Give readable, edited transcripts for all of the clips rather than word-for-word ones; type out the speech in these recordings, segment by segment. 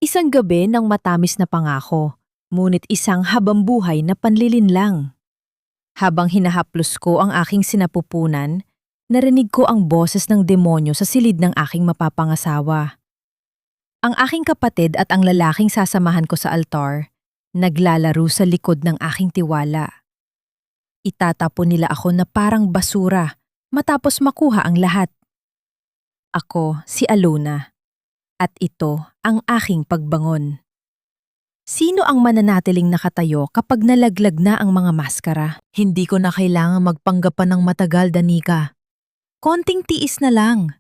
Isang gabi ng matamis na pangako, ngunit isang habambuhay na panlilinlang. Habang hinahaplos ko ang aking sinapupunan, narinig ko ang boses ng demonyo sa silid ng aking mapapangasawa. Ang aking kapatid at ang lalaking sasamahan ko sa altar, naglalaro sa likod ng aking tiwala. Itatapon nila ako na parang basura matapos makuha ang lahat. Ako si Alona. At ito ang aking pagbangon. Sino ang mananatiling nakatayo kapag nalaglag na ang mga maskara? Hindi ko na kailangang magpanggapan ng matagal, Danica. Konting tiis na lang.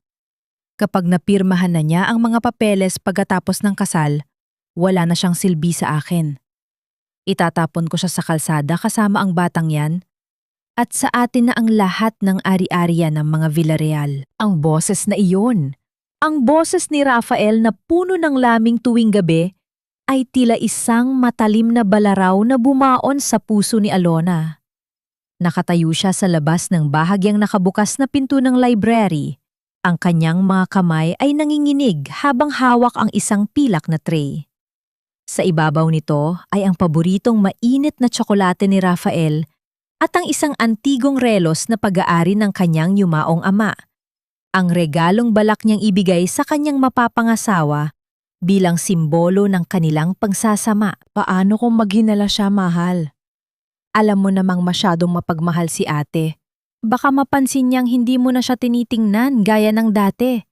Kapag napirmahan na niya ang mga papeles pagkatapos ng kasal, wala na siyang silbi sa akin. Itatapon ko siya sa kalsada kasama ang batang yan, at sa atin na ang lahat ng ari-ariya ng mga Villarreal. Ang boses na iyon. Ang boses ni Rafael na puno ng laming tuwing gabi ay tila isang matalim na balaraw na bumaon sa puso ni Alona. Nakatayo siya sa labas ng bahagyang nakabukas na pinto ng library. Ang kanyang mga kamay ay nanginginig habang hawak ang isang pilak na tray. Sa ibabaw nito ay ang paboritong mainit na tsokolate ni Rafael at ang isang antigong relos na pag-aari ng kanyang yumaong ama. Ang regalong balak niyang ibigay sa kanyang mapapangasawa bilang simbolo ng kanilang pagsasama. Paano kung maghinala siya, mahal? Alam mo namang masyadong mapagmahal si ate. Baka mapansin niyang hindi mo na siya tinitingnan gaya ng dati.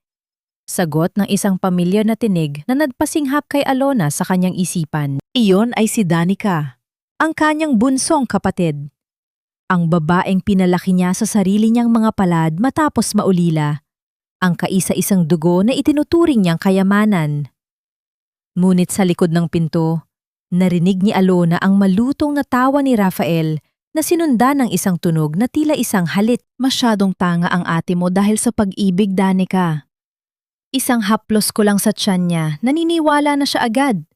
Sagot ng isang pamilyar na tinig na nagpasinghap kay Alona sa kanyang isipan. Iyon ay si Danica, ang kanyang bunsong kapatid. Ang babaeng pinalaki niya sa sarili niyang mga palad matapos maulila. Ang kaisa-isang dugo na itinuturing niyang kayamanan. Ngunit sa likod ng pinto, narinig ni Alona ang malutong na tawa ni Rafael na sinundan ng isang tunog na tila isang halit. Masyadong tanga ang ate mo dahil sa pag-ibig, Danica. Isang haplos ko lang sa tiyan niya, naniniwala na siya agad.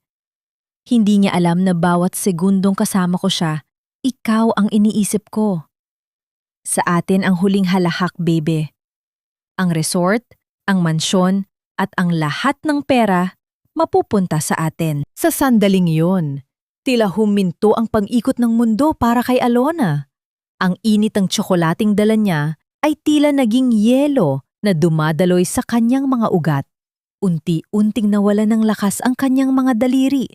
Hindi niya alam na bawat segundong kasama ko siya, ikaw ang iniisip ko. Sa atin ang huling halahak, bebe. Ang resort, ang mansyon, at ang lahat ng pera mapupunta sa atin. Sa sandaling iyon, tila huminto ang pang-ikot ng mundo para kay Alona. Ang init ng tsokolating dala niya ay tila naging yelo na dumadaloy sa kanyang mga ugat. Unti-unting nawala ng lakas ang kanyang mga daliri.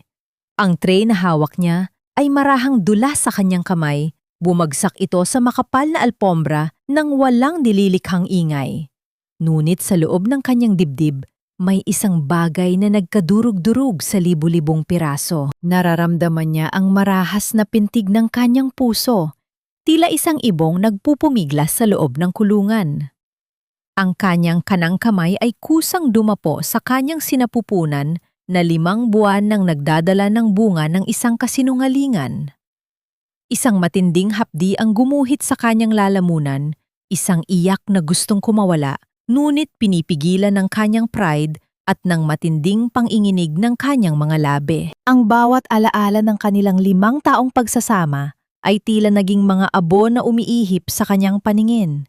Ang tray na hawak niya ay marahang dula sa kanyang kamay. Bumagsak ito sa makapal na alpombra nang walang nililikhang ingay. Ngunit sa loob ng kanyang dibdib, may isang bagay na nagkadurog-durog sa libu-libong piraso. Nararamdaman niya ang marahas na pintig ng kanyang puso, tila isang ibong nagpupumiglas sa loob ng kulungan. Ang kanyang kanang kamay ay kusang dumapo sa kanyang sinapupunan na 5 buwan nang nagdadala ng bunga ng isang kasinungalingan. Isang matinding hapdi ang gumuhit sa kanyang lalamunan, isang iyak na gustong kumawala, ngunit pinipigilan ng kanyang pride at ng matinding panginginig ng kanyang mga labi. Ang bawat alaala ng kanilang 5 taong pagsasama ay tila naging mga abo na umiihip sa kanyang paningin.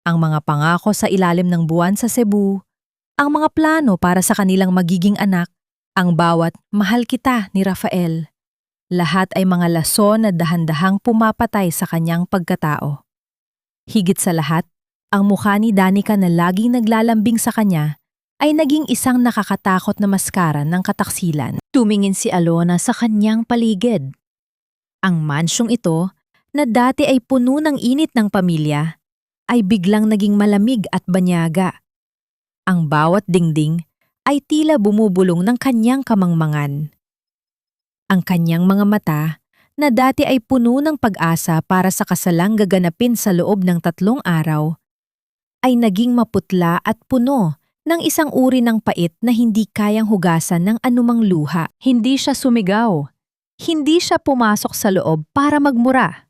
Ang mga pangako sa ilalim ng buwan sa Cebu, ang mga plano para sa kanilang magiging anak, ang bawat mahal kita ni Rafael. Lahat ay mga lason na dahan-dahang pumapatay sa kanyang pagkatao. Higit sa lahat, ang mukha ni Danica na laging naglalambing sa kanya ay naging isang nakakatakot na maskara ng kataksilan. Tumingin si Alona sa kanyang paligid. Ang mansyong ito, na dati ay puno ng init ng pamilya, ay biglang naging malamig at banyaga. Ang bawat dingding ay tila bumubulong ng kanyang kamangmangan. Ang kanyang mga mata, na dati ay puno ng pag-asa para sa kasalang gaganapin sa loob ng 3 araw, ay naging maputla at puno ng isang uri ng pait na hindi kayang hugasan ng anumang luha. Hindi siya sumigaw. Hindi siya pumasok sa loob para magmura.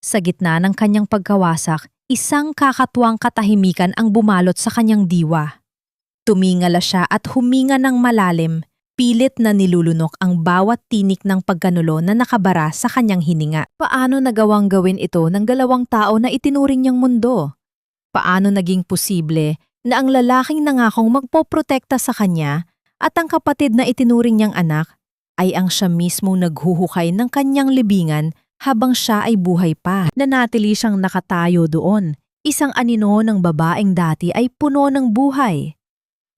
Sa gitna ng kanyang pagkawasak, isang kakatuwang katahimikan ang bumalot sa kanyang diwa. Tumingala siya at huminga ng malalim, pilit na nilulunok ang bawat tinik ng pagkanulo na nakabara sa kanyang hininga. Paano nagawang gawin ito ng 2 tao na itinuring niyang mundo? Paano naging posible na ang lalaking nangakong magpoprotekta sa kanya At ang kapatid na itinuring niyang anak ay ang siya mismong naghuhukay ng kanyang libingan habang siya ay buhay pa. Nanatili siyang nakatayo doon. Isang anino ng babaeng dati ay puno ng buhay.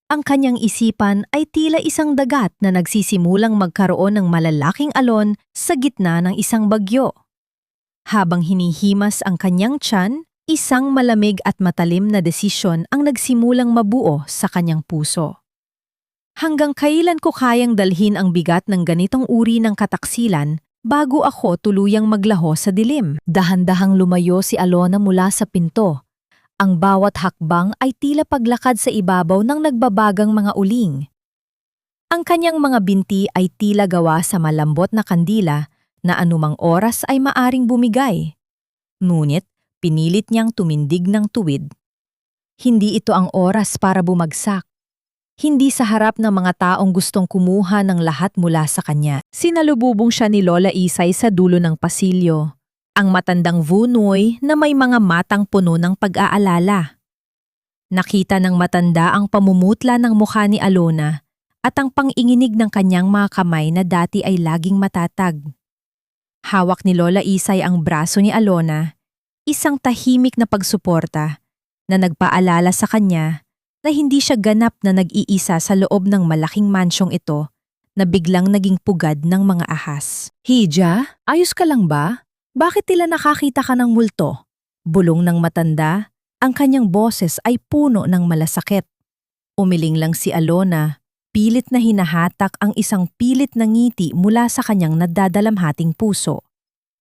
Ang kanyang isipan ay tila isang dagat na nagsisimulang magkaroon ng malalaking alon sa gitna ng isang bagyo. Habang hinihimas ang kanyang tiyan, isang malamig at matalim na desisyon ang nagsimulang mabuo sa kanyang puso. Hanggang kailan ko kayang dalhin ang bigat ng ganitong uri ng kataksilan bago ako tuluyang maglaho sa dilim? Dahan-dahang lumayo si Alona mula sa pinto. Ang bawat hakbang ay tila paglakad sa ibabaw ng nagbabagang mga uling. Ang kanyang mga binti ay tila gawa sa malambot na kandila na anumang oras ay maaring bumigay. Ngunit pinilit niyang tumindig ng tuwid. Hindi ito ang oras para bumagsak. Hindi sa harap ng mga taong gustong kumuha ng lahat mula sa kanya. Sinalububong siya ni Lola Isay sa dulo ng pasilyo. Ang matandang vunoy na may mga matang puno ng pag-aalala. Nakita ng matanda ang pamumutla ng mukha ni Alona at ang panginginig ng kanyang mga kamay na dati ay laging matatag. Hawak ni Lola Isay ang braso ni Alona, isang tahimik na pagsuporta na nagpaalala sa kanya na hindi siya ganap na nag-iisa sa loob ng malaking mansyong ito na biglang naging pugad ng mga ahas. Hija, ayos ka lang ba? Bakit tila nakakita ka ng multo? Bulong ng matanda, ang kanyang boses ay puno ng malasakit. Umiling lang si Alona, pilit na hinahatak ang isang pilit na ngiti mula sa kanyang nadadalamhating puso.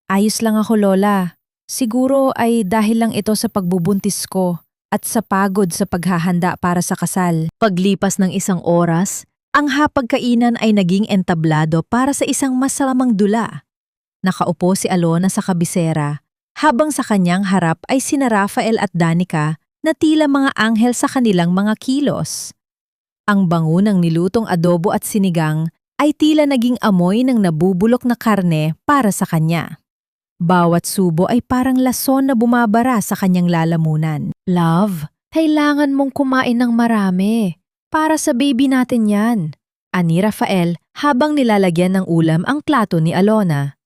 Ayos lang ako, Lola. Siguro ay dahil lang ito sa pagbubuntis ko at sa pagod sa paghahanda para sa kasal. Paglipas ng isang oras, ang hapagkainan ay naging entablado para sa isang masalamang dula. Nakaupo si Alona sa kabisera, habang sa kanyang harap ay sina Rafael at Danica na tila mga anghel sa kanilang mga kilos. Ang bango ng nilutong adobo at sinigang ay tila naging amoy ng nabubulok na karne para sa kanya. Bawat subo ay parang lason na bumabara sa kanyang lalamunan. Love, kailangan mong kumain ng marami. Para sa baby natin yan. Ani Rafael habang nilalagyan ng ulam ang plato ni Alona.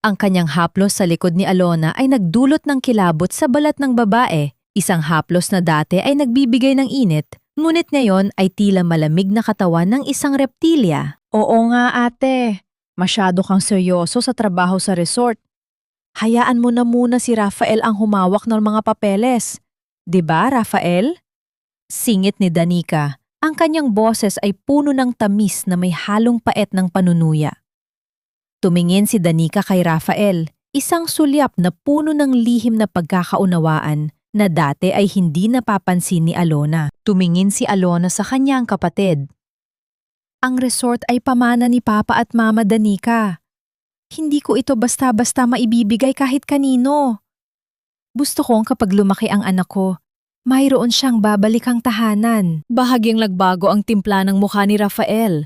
Ang kanyang haplos sa likod ni Alona ay nagdulot ng kilabot sa balat ng babae. Isang haplos na dati ay nagbibigay ng init, ngunit ngayon ay tila malamig na katawan ng isang reptilya. Oo nga ate, masyado kang seryoso sa trabaho sa resort. Hayaan mo na muna si Rafael ang humawak ng mga papeles. 'Di ba, Rafael? Singit ni Danica. Ang kanyang boses ay puno ng tamis na may halong pait ng panunuya. Tumingin si Danica kay Rafael, isang sulyap na puno ng lihim na pagkakaunawaan na dati ay hindi napapansin ni Alona. Tumingin si Alona sa kanyang kapatid. Ang resort ay pamana ni Papa at Mama Danica. Hindi ko ito basta-basta maibibigay kahit kanino. Gusto kong kapag lumaki ang anak ko, mayroon siyang babalikang tahanan. Bahagyang nagbago ang timpla ng mukha ni Rafael.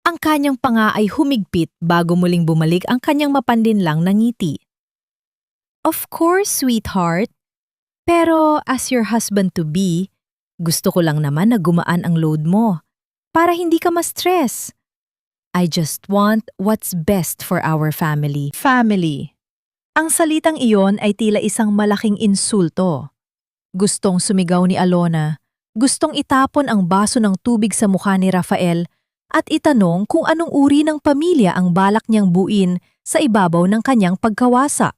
Ang kanyang panga ay humigpit bago muling bumalik ang kanyang mapandinlang na ngiti. Of course, sweetheart. Pero as your husband-to-be, gusto ko lang naman na gumaan ang load mo para hindi ka ma-stress. I just want what's best for our family. Family. Ang salitang iyon ay tila isang malaking insulto. Gustong sumigaw ni Alona, gustong itapon ang baso ng tubig sa mukha ni Rafael at itanong kung anong uri ng pamilya ang balak niyang buin sa ibabaw ng kanyang pagkawasa.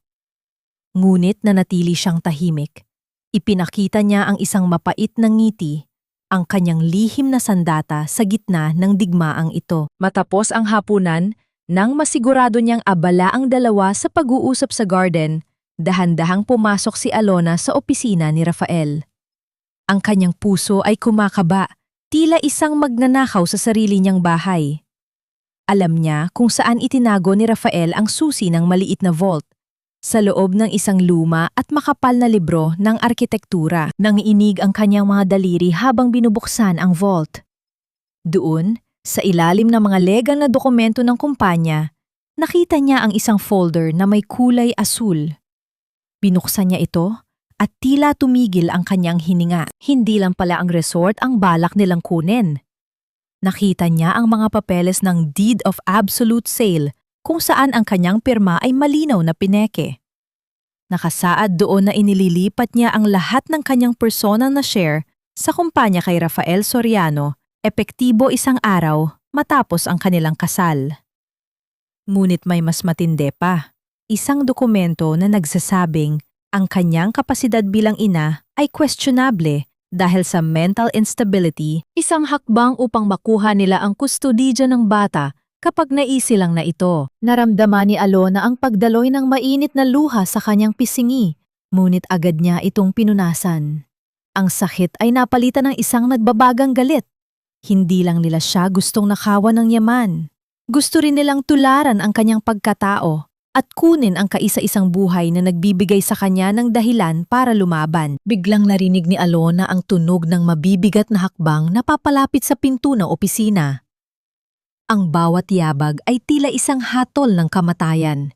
Ngunit nanatili siyang tahimik. Ipinakita niya ang isang mapait na ngiti, ang kanyang lihim na sandata sa gitna ng digmaang ito. Matapos ang hapunan, nang masigurado niyang abala ang dalawa sa pag-uusap sa garden, dahan-dahang pumasok si Alona sa opisina ni Rafael. Ang kanyang puso ay kumakaba, tila isang magnanakaw sa sarili niyang bahay. Alam niya kung saan itinago ni Rafael ang susi ng maliit na vault, sa loob ng isang luma at makapal na libro ng arkitektura. Nangiinig ang kanyang mga daliri habang binubuksan ang vault. Doon, sa ilalim ng mga legal na dokumento ng kumpanya, nakita niya ang isang folder na may kulay asul. Binuksan niya ito at tila tumigil ang kanyang hininga. Hindi lang pala ang resort ang balak nilang kunin. Nakita niya ang mga papeles ng Deed of Absolute Sale kung saan ang kanyang pirma ay malinaw na pineke. Nakasaad doon na inililipat niya ang lahat ng kanyang personal na share sa kumpanya kay Rafael Soriano, epektibo isang araw matapos ang kanilang kasal. Ngunit may mas matindi pa, isang dokumento na nagsasabing ang kanyang kapasidad bilang ina ay questionable dahil sa mental instability, isang hakbang upang makuha nila ang kustodidya ng bata kapag naisilang na ito. Naramdaman ni Alona ang pagdaloy ng mainit na luha sa kanyang pisingi, ngunit agad niya itong pinunasan. Ang sakit ay napalitan ng isang nagbabagang galit. Hindi lang nila siya gustong nakawan ng yaman. Gusto rin nilang tularan ang kanyang pagkatao at kunin ang kaisa-isang buhay na nagbibigay sa kanya ng dahilan para lumaban. Biglang narinig ni Alona ang tunog ng mabibigat na hakbang na papalapit sa pinto ng opisina. Ang bawat yabag ay tila isang hatol ng kamatayan.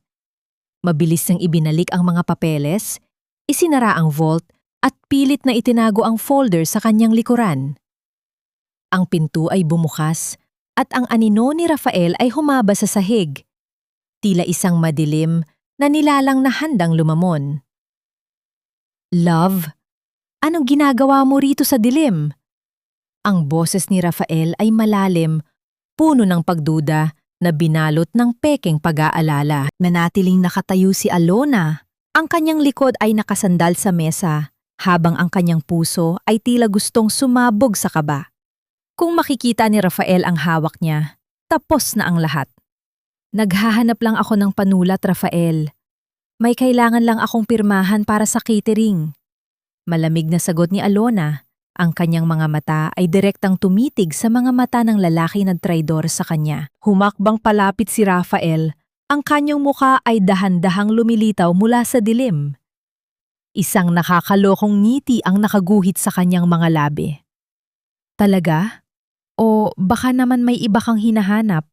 Mabilis niyang ibinalik ang mga papeles, isinara ang vault at pilit na itinago ang folder sa kanyang likuran. Ang pinto ay bumukas at ang anino ni Rafael ay humaba sa sahig. Tila isang madilim na nilalang na handang lumamon. "Love, anong ginagawa mo rito sa dilim?" Ang boses ni Rafael ay malalim, puno ng pagduda na binalot ng pekeng pag-aalala. Nanatiling nakatayo si Alona. Ang kanyang likod ay nakasandal sa mesa, habang ang kanyang puso ay tila gustong sumabog sa kaba. Kung makikita ni Rafael ang hawak niya, tapos na ang lahat. "Naghahanap lang ako ng panulat, Rafael. May kailangan lang akong pirmahan para sa catering." Malamig na sagot ni Alona. Ang kanyang mga mata ay direktang tumitig sa mga mata ng lalaki na traidor sa kanya. Humakbang palapit si Rafael. Ang kanyang muka ay dahan-dahang lumilitaw mula sa dilim. Isang nakakalokong ngiti ang nakaguhit sa kanyang mga labi. "Talaga? O baka naman may iba kang hinahanap?"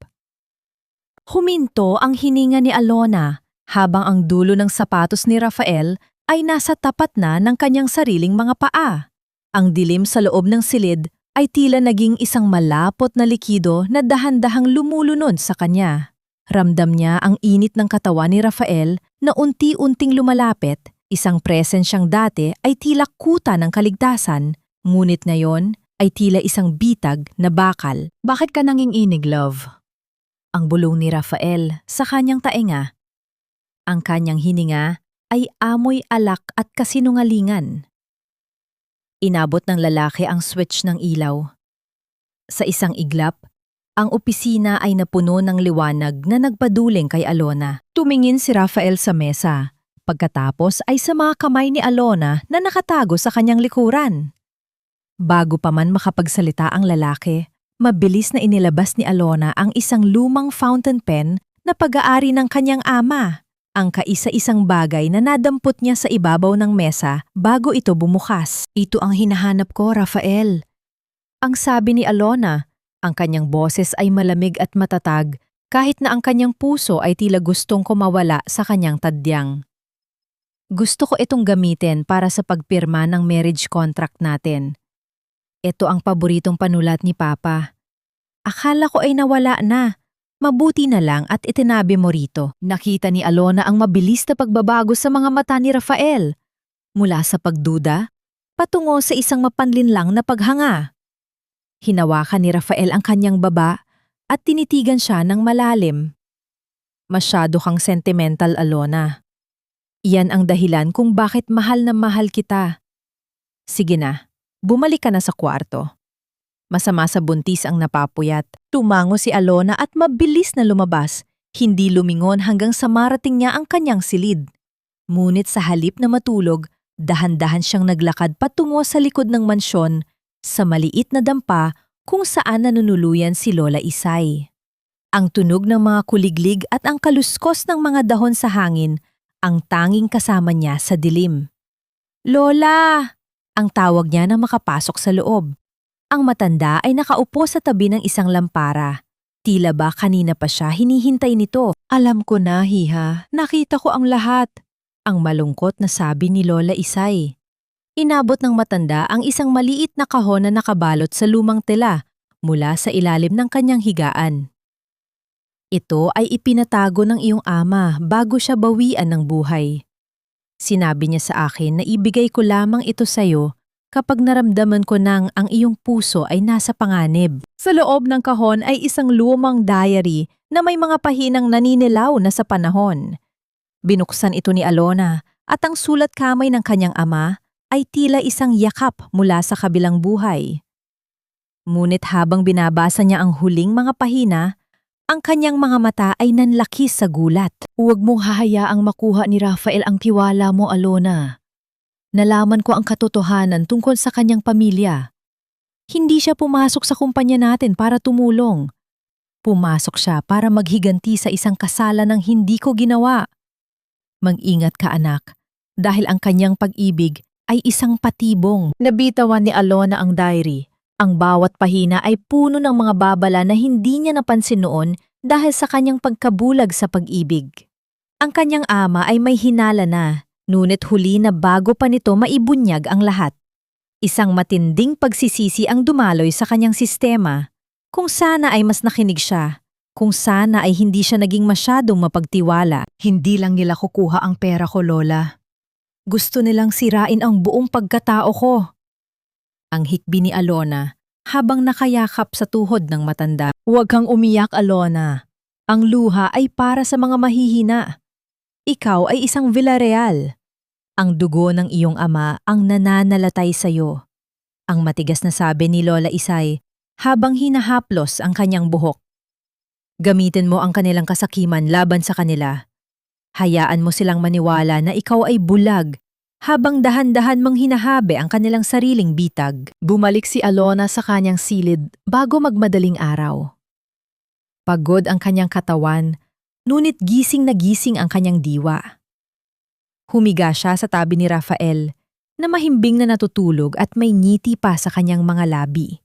Huminto ang hininga ni Alona habang ang dulo ng sapatos ni Rafael ay nasa tapat na ng kanyang sariling mga paa. Ang dilim sa loob ng silid ay tila naging isang malapot na likido na dahan-dahang lumulunod sa kanya. Ramdam niya ang init ng katawan ni Rafael na unti-unting lumalapit. Isang presensyang dati ay tila kuta ng kaligtasan, ngunit ngayon ay tila isang bitag na bakal. "Bakit ka nanginginig, love?" Ang bulong ni Rafael sa kanyang tainga. Ang kanyang hininga ay amoy alak at kasinungalingan. Inabot ng lalaki ang switch ng ilaw. Sa isang iglap, ang opisina ay napuno ng liwanag na nagpaduling kay Alona. Tumingin si Rafael sa mesa. Pagkatapos ay sa mga kamay ni Alona na nakatago sa kanyang likuran. Bago pa man makapagsalita ang lalaki, mabilis na inilabas ni Alona ang isang lumang fountain pen na pag-aari ng kanyang ama. Ang kaisa-isang bagay na nadampot niya sa ibabaw ng mesa bago ito bumukas. "Ito ang hinahanap ko, Rafael." Ang sabi ni Alona, ang kanyang boses ay malamig at matatag kahit na ang kanyang puso ay tila gustong kumawala sa kanyang tadyang. "Gusto ko itong gamitin para sa pagpirma ng marriage contract natin. Ito ang paboritong panulat ni Papa. Akala ko ay nawala na. Mabuti na lang at itinabi mo rito." Nakita ni Alona ang mabilis na pagbabago sa mga mata ni Rafael. Mula sa pagduda, patungo sa isang mapanlinlang na paghanga. Hinawakan ni Rafael ang kanyang baba at tinitigan siya ng malalim. "Masyado kang sentimental, Alona. Iyan ang dahilan kung bakit mahal na mahal kita. Sige na, bumalik ka na sa kwarto." Masama sa buntis ang napapuyat. Tumango si Alona at mabilis na lumabas. Hindi lumingon hanggang sa marating niya ang kanyang silid. Ngunit sa halip na matulog, dahan-dahan siyang naglakad patungo sa likod ng mansyon sa maliit na dampa kung saan nanunuluyan si Lola Isay. Ang tunog ng mga kuliglig at ang kaluskos ng mga dahon sa hangin ang tanging kasama niya sa dilim. "Lola!" ang tawag niya nang makapasok sa loob. Ang matanda ay nakaupo sa tabi ng isang lampara. Tila ba kanina pa siya hinihintay nito. "Alam ko na, Hiha. Nakita ko ang lahat." Ang malungkot na sabi ni Lola Isay. Inabot ng matanda ang isang maliit na kahon na nakabalot sa lumang tela mula sa ilalim ng kanyang higaan. Ito ay ipinatago ng iyong ama bago siya bawian ng buhay. Sinabi niya sa akin na ibigay ko lamang ito sa iyo kapag naramdaman ko nang ang iyong puso ay nasa panganib. Sa loob ng kahon ay isang lumang diary na may mga pahinang naninilaw na sa panahon. Binuksan ito ni Alona at ang sulat kamay ng kanyang ama ay tila isang yakap mula sa kabilang buhay. Ngunit habang binabasa niya ang huling mga pahina, ang kanyang mga mata ay nanlaki sa gulat. Huwag mong hahayaang makuha ni Rafael ang tiwala mo, Alona. Nalaman ko ang katotohanan tungkol sa kanyang pamilya. Hindi siya pumasok sa kumpanya natin para tumulong. Pumasok siya para maghiganti sa isang kasalan ng hindi ko ginawa. Mag-ingat ka, anak, dahil ang kanyang pag-ibig ay isang patibong. Nabitawan ni Alona ang diary. Ang bawat pahina ay puno ng mga babala na hindi niya napansin noon dahil sa kanyang pagkabulag sa pag-ibig. Ang kanyang ama ay may hinala na, ngunit huli na bago pa nito maibunyag ang lahat. Isang matinding pagsisisi ang dumaloy sa kanyang sistema. Kung sana ay mas nakinig siya, kung sana ay hindi siya naging masyadong mapagtiwala. Hindi lang nila kukuha ang pera ko, Lola. Gusto nilang sirain ang buong pagkatao ko. Ang hikbi ni Alona habang nakayakap sa tuhod ng matanda. Huwag kang umiyak, Alona. Ang luha ay para sa mga mahihina. Ikaw ay isang Villarreal. Ang dugo ng iyong ama ang nananalatay sa iyo. Ang matigas na sabi ni Lola Isay habang hinahaplos ang kanyang buhok. Gamitin mo ang kanilang kasakiman laban sa kanila. Hayaan mo silang maniwala na ikaw ay bulag habang dahan-dahan mong hinahabe ang kanilang sariling bitag. Bumalik si Alona sa kanyang silid bago magmadaling araw. Pagod ang kanyang katawan, ngunit gising na gising ang kanyang diwa. Humiga siya sa tabi ni Rafael na mahimbing na natutulog at may ngiti pa sa kanyang mga labi.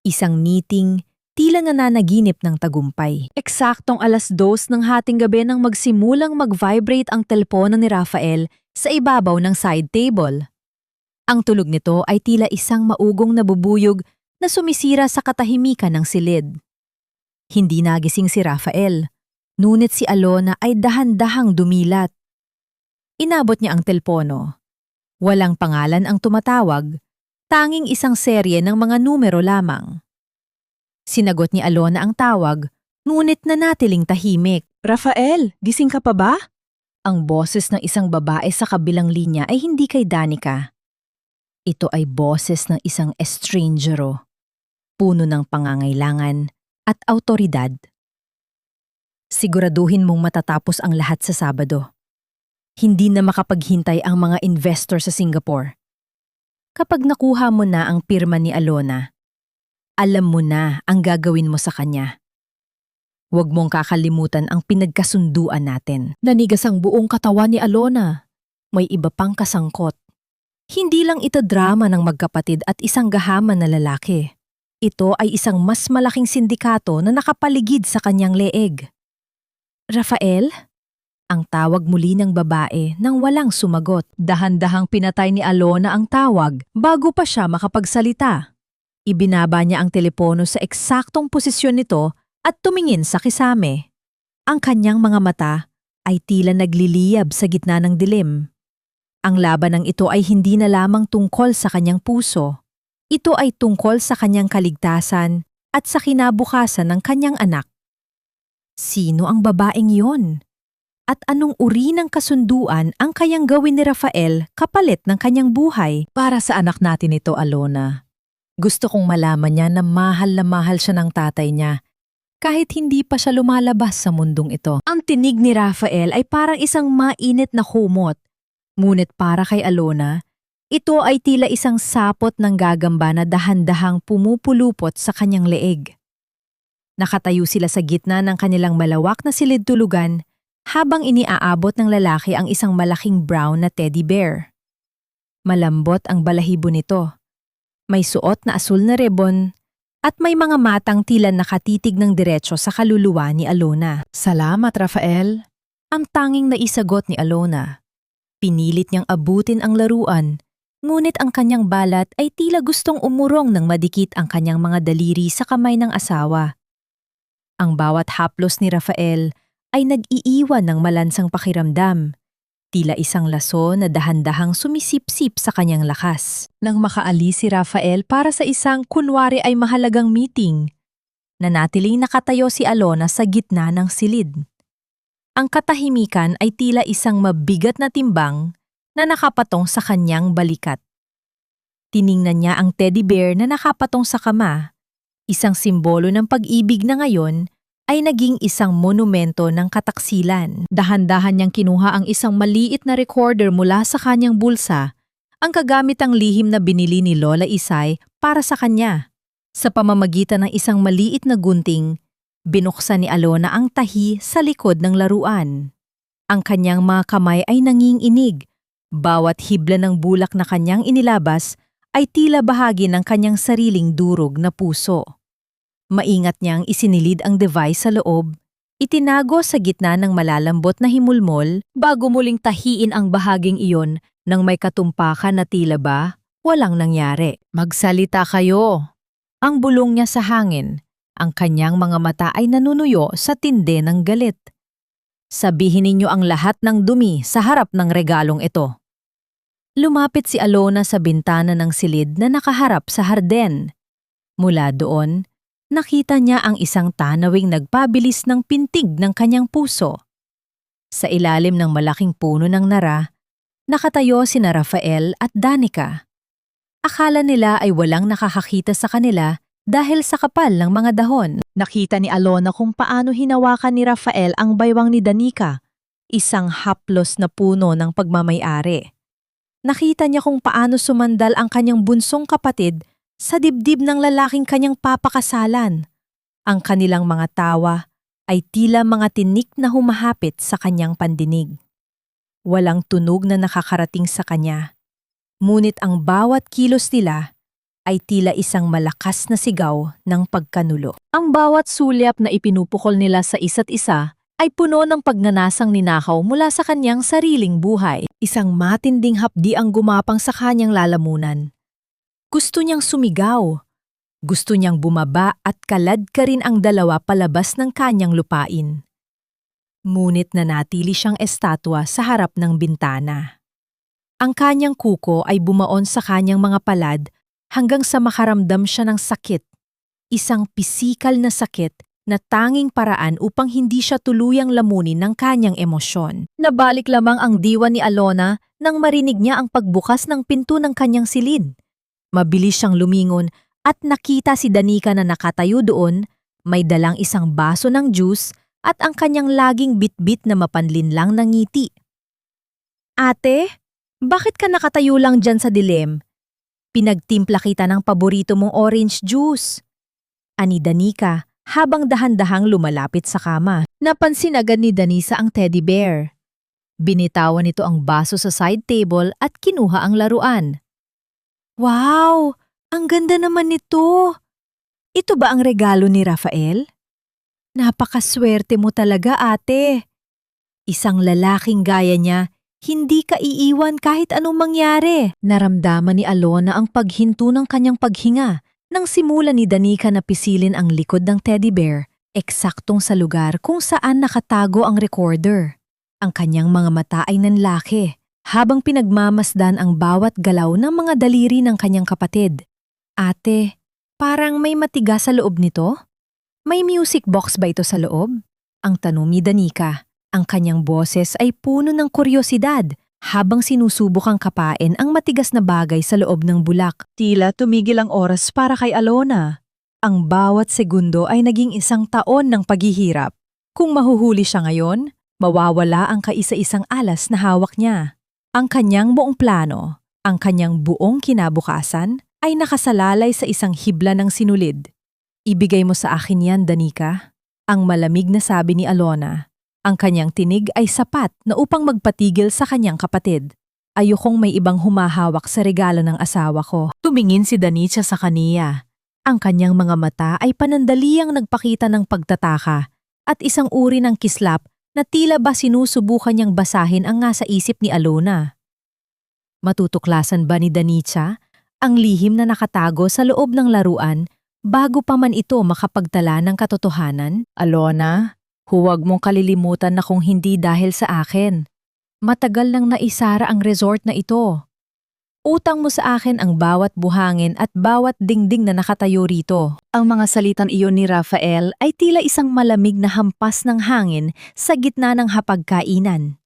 Isang ngiting tila nananaginip ng tagumpay. Eksaktong 2:00 ng hating gabi nang magsimulang mag-vibrate ang telepono ni Rafael sa ibabaw ng side table. Ang tulog nito ay tila isang maugong nabubuyog na sumisira sa katahimikan ng silid. Hindi nagising si Rafael, ngunit si Alona ay dahan-dahang dumilat. Inabot niya ang telepono. Walang pangalan ang tumatawag, tanging isang serye ng mga numero lamang. Sinagot ni Alona ang tawag, ngunit nanatiling tahimik. Rafael, gising ka pa ba? Ang boses ng isang babae sa kabilang linya ay hindi kay Danica. Ito ay boses ng isang estrangero, puno ng pangangailangan at awtoridad. Siguraduhin mong matatapos ang lahat sa Sabado. Hindi na makapaghintay ang mga investor sa Singapore. Kapag nakuha mo na ang pirma ni Alona, alam mo na ang gagawin mo sa kanya. Huwag mong kakalimutan ang pinagkasunduan natin. Nanigas ang buong katawan ni Alona. May iba pang kasangkot. Hindi lang ito drama ng magkapatid at isang gahaman na lalaki. Ito ay isang mas malaking sindikato na nakapaligid sa kanyang leeg. Rafael? Ang tawag muli ng babae nang walang sumagot. Dahan-dahang pinatay ni Alona ang tawag bago pa siya makapagsalita. Ibinaba niya ang telepono sa eksaktong posisyon nito at tumingin sa kisame. Ang kanyang mga mata ay tila nagliliyab sa gitna ng dilim. Ang labanang ito ay hindi na lamang tungkol sa kanyang puso. Ito ay tungkol sa kanyang kaligtasan at sa kinabukasan ng kanyang anak. Sino ang babaeng iyon? At anong uri ng kasunduan ang kayang gawin ni Rafael kapalit ng kanyang buhay para sa anak natin ito, Alona? Gusto kong malaman niya na mahal siya ng tatay niya kahit hindi pa siya lumalabas sa mundong ito. Ang tinig ni Rafael ay parang isang mainit na kumot. Ngunit para kay Alona, ito ay tila isang sapot ng gagamba na dahan-dahang pumupulupot sa kanyang leeg. Nakatayo sila sa gitna ng kanilang malawak na silid-tulugan habang iniaabot ng lalaki ang isang malaking brown na teddy bear. Malambot ang balahibo nito. May suot na asul na rebon at may mga matang tila nakatitig ng diretso sa kaluluwa ni Alona. Salamat, Rafael. Ang tanging naisagot ni Alona. Pinilit niyang abutin ang laruan, Ngunit ang kanyang balat ay tila gustong umurong ng madikit ang kanyang mga daliri sa kamay ng asawa. Ang bawat haplos ni Rafael ay nag-iiwan ng malansang pakiramdam, tila isang laso na dahan-dahang sumisipsip sa kanyang lakas. Nang makaalis si Rafael para sa isang kunwari ay mahalagang meeting, nanatiling nakatayo si Alona sa gitna ng silid. Ang katahimikan ay tila isang mabigat na timbang na nakapatong sa kanyang balikat. Tiningnan niya ang teddy bear na nakapatong sa kama, isang simbolo ng pag-ibig na ngayon ay naging isang monumento ng kataksilan. Dahan-dahan niyang kinuha ang isang maliit na recorder mula sa kanyang bulsa, ang kagamitang lihim na binili ni Lola Isay para sa kanya. Sa pamamagitan ng isang maliit na gunting, binuksan ni Alona ang tahi sa likod ng laruan. Ang kanyang mga kamay ay nanginginig. Bawat hibla ng bulak na kanyang inilabas ay tila bahagi ng kanyang sariling durog na puso. Maingat niyang isinilid ang device sa loob, itinago sa gitna ng malalambot na himulmol bago muling tahiin ang bahaging iyon nang may katumpakan na tila ba walang nangyari. Magsalita kayo! Ang bulong niya sa hangin, ang kanyang mga mata ay nanunuyo sa tindi ng galit. Sabihin ninyo ang lahat ng dumi sa harap ng regalong ito. Lumapit si Alona sa bintana ng silid na nakaharap sa harden. Mula doon, nakita niya ang isang tanawing nagpabilis ng pintig ng kanyang puso. Sa ilalim ng malaking puno ng nara, nakatayo sina Rafael at Danica. Akala nila ay walang nakakakita sa kanila dahil sa kapal ng mga dahon. Nakita ni Alona kung paano hinawakan ni Rafael ang baywang ni Danica, isang haplos na puno ng pagmamay-ari. Nakita niya kung paano sumandal ang kanyang bunsong kapatid sa dibdib ng lalaking kanyang papakasalan. Ang kanilang mga tawa ay tila mga tinik na humahapit sa kanyang pandinig. Walang tunog na nakakarating sa kanya. Ngunit ang bawat kilos nila ay tila isang malakas na sigaw ng pagkanulo. Ang bawat sulyap na ipinupukol nila sa isa't isa ay puno ng pagnanasang ninakaw mula sa kanyang sariling buhay. Isang matinding hapdi ang gumapang sa kanyang lalamunan. Gusto niyang sumigaw. Gusto niyang bumaba at kalad ka rin ang dalawa palabas ng kanyang lupain. Ngunit nanatili siyang estatwa sa harap ng bintana. Ang kanyang kuko ay bumaon sa kanyang mga palad hanggang sa makaramdam siya ng sakit. Isang pisikal na sakit na tanging paraan upang hindi siya tuluyang lamunin ng kanyang emosyon. Nabalik lamang ang diwa ni Alona nang marinig niya ang pagbukas ng pinto ng kanyang silid. Mabilis siyang lumingon at nakita si Danica na nakatayo doon, may dalang isang baso ng juice at ang kanyang laging bitbit na mapanlinlang na ngiti. Ate, bakit ka nakatayo lang dyan sa dilim? Pinagtimpla kita ng paborito mong orange juice. Ani Danica habang dahan-dahang lumalapit sa kama. Napansin agad ni Danisa ang teddy bear. Binitawan nito ang baso sa side table at kinuha ang laruan. Wow! Ang ganda naman nito! Ito ba ang regalo ni Rafael? Napakaswerte mo talaga, ate. Isang lalaking gaya niya, hindi ka iiwan kahit anong mangyari. Naramdaman ni Alona ang paghinto ng kanyang paghinga nang simula ni Danica na pisilin ang likod ng teddy bear, eksaktong sa lugar kung saan nakatago ang recorder. Ang kanyang mga mata ay nanlaki habang pinagmamasdan ang bawat galaw ng mga daliri ng kanyang kapatid. Ate, parang may matigas sa loob nito? May music box ba ito sa loob? Ang tanong ni Danica. Ang kanyang boses ay puno ng kuryosidad habang sinusubukang kapain ang matigas na bagay sa loob ng bulak. Tila tumigil ang oras para kay Alona. Ang bawat segundo ay naging isang taon ng paghihirap. Kung mahuhuli siya ngayon, mawawala ang kaisa-isang alas na hawak niya. Ang kanyang buong plano, ang kanyang buong kinabukasan, ay nakasalalay sa isang hibla ng sinulid. Ibigay mo sa akin yan, Danica. Ang malamig na sabi ni Alona. Ang kanyang tinig ay sapat na upang magpatigil sa kanyang kapatid. Ayokong may ibang humahawak sa regalo ng asawa ko. Tumingin si Danica sa kaniya. Ang kanyang mga mata ay panandaliang nagpakita ng pagtataka at isang uri ng kislap na tila ba sinusubukan niyang basahin ang nasa isip ni Alona. Matutuklasan ba ni Danica ang lihim na nakatago sa loob ng laruan bago pa man ito makapagtala ng katotohanan? Alona, huwag mong kalilimutan na kung hindi dahil sa akin. Matagal nang naisara ang resort na ito. Utang mo sa akin ang bawat buhangin at bawat dingding na nakatayo rito. Ang mga salitang iyon ni Rafael ay tila isang malamig na hampas ng hangin sa gitna ng hapagkainan.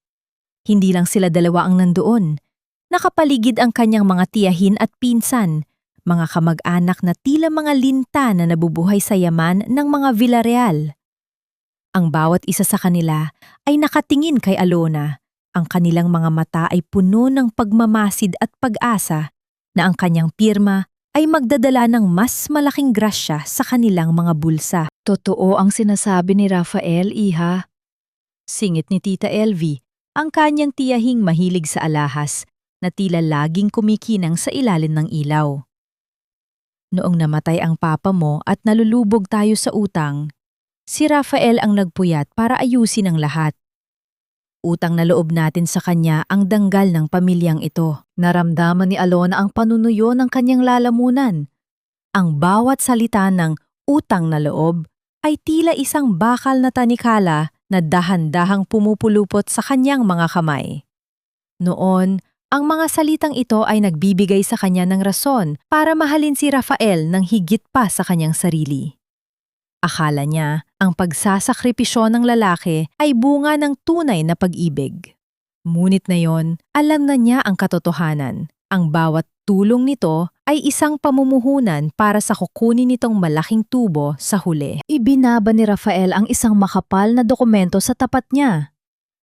Hindi lang sila dalawa ang nandoon. Nakapaligid ang kanyang mga tiyahin at pinsan, mga kamag-anak na tila mga linta na nabubuhay sa yaman ng mga Villarreal. Ang bawat isa sa kanila ay nakatingin kay Alona. Ang kanilang mga mata ay puno ng pagmamasid at pag-asa na ang kanyang pirma ay magdadala ng mas malaking grasya sa kanilang mga bulsa. Totoo ang sinasabi ni Rafael, iha. Singit ni Tita Elvie, ang kanyang tiyahing mahilig sa alahas na tila laging kumikinang sa ilalim ng ilaw. Noong namatay ang papa mo at nalulubog tayo sa utang, si Rafael ang nagpuyat para ayusin ang lahat. Utang na loob natin sa kanya ang danggal ng pamilyang ito. Naramdaman ni Alona ang panunuyo ng kanyang lalamunan. Ang bawat salita ng utang na loob ay tila isang bakal na tanikala na dahan-dahang pumupulupot sa kanyang mga kamay. Noon, ang mga salitang ito ay nagbibigay sa kanya ng rason para mahalin si Rafael ng higit pa sa kanyang sarili. Akala niya, ang pagsasakripisyo ng lalaki ay bunga ng tunay na pag-ibig. Ngunit ngayon, alam na niya ang katotohanan. Ang bawat tulong nito ay isang pamumuhunan para sa kukunin nitong malaking tubo sa huli. Ibinaba ni Rafael ang isang makapal na dokumento sa tapat niya.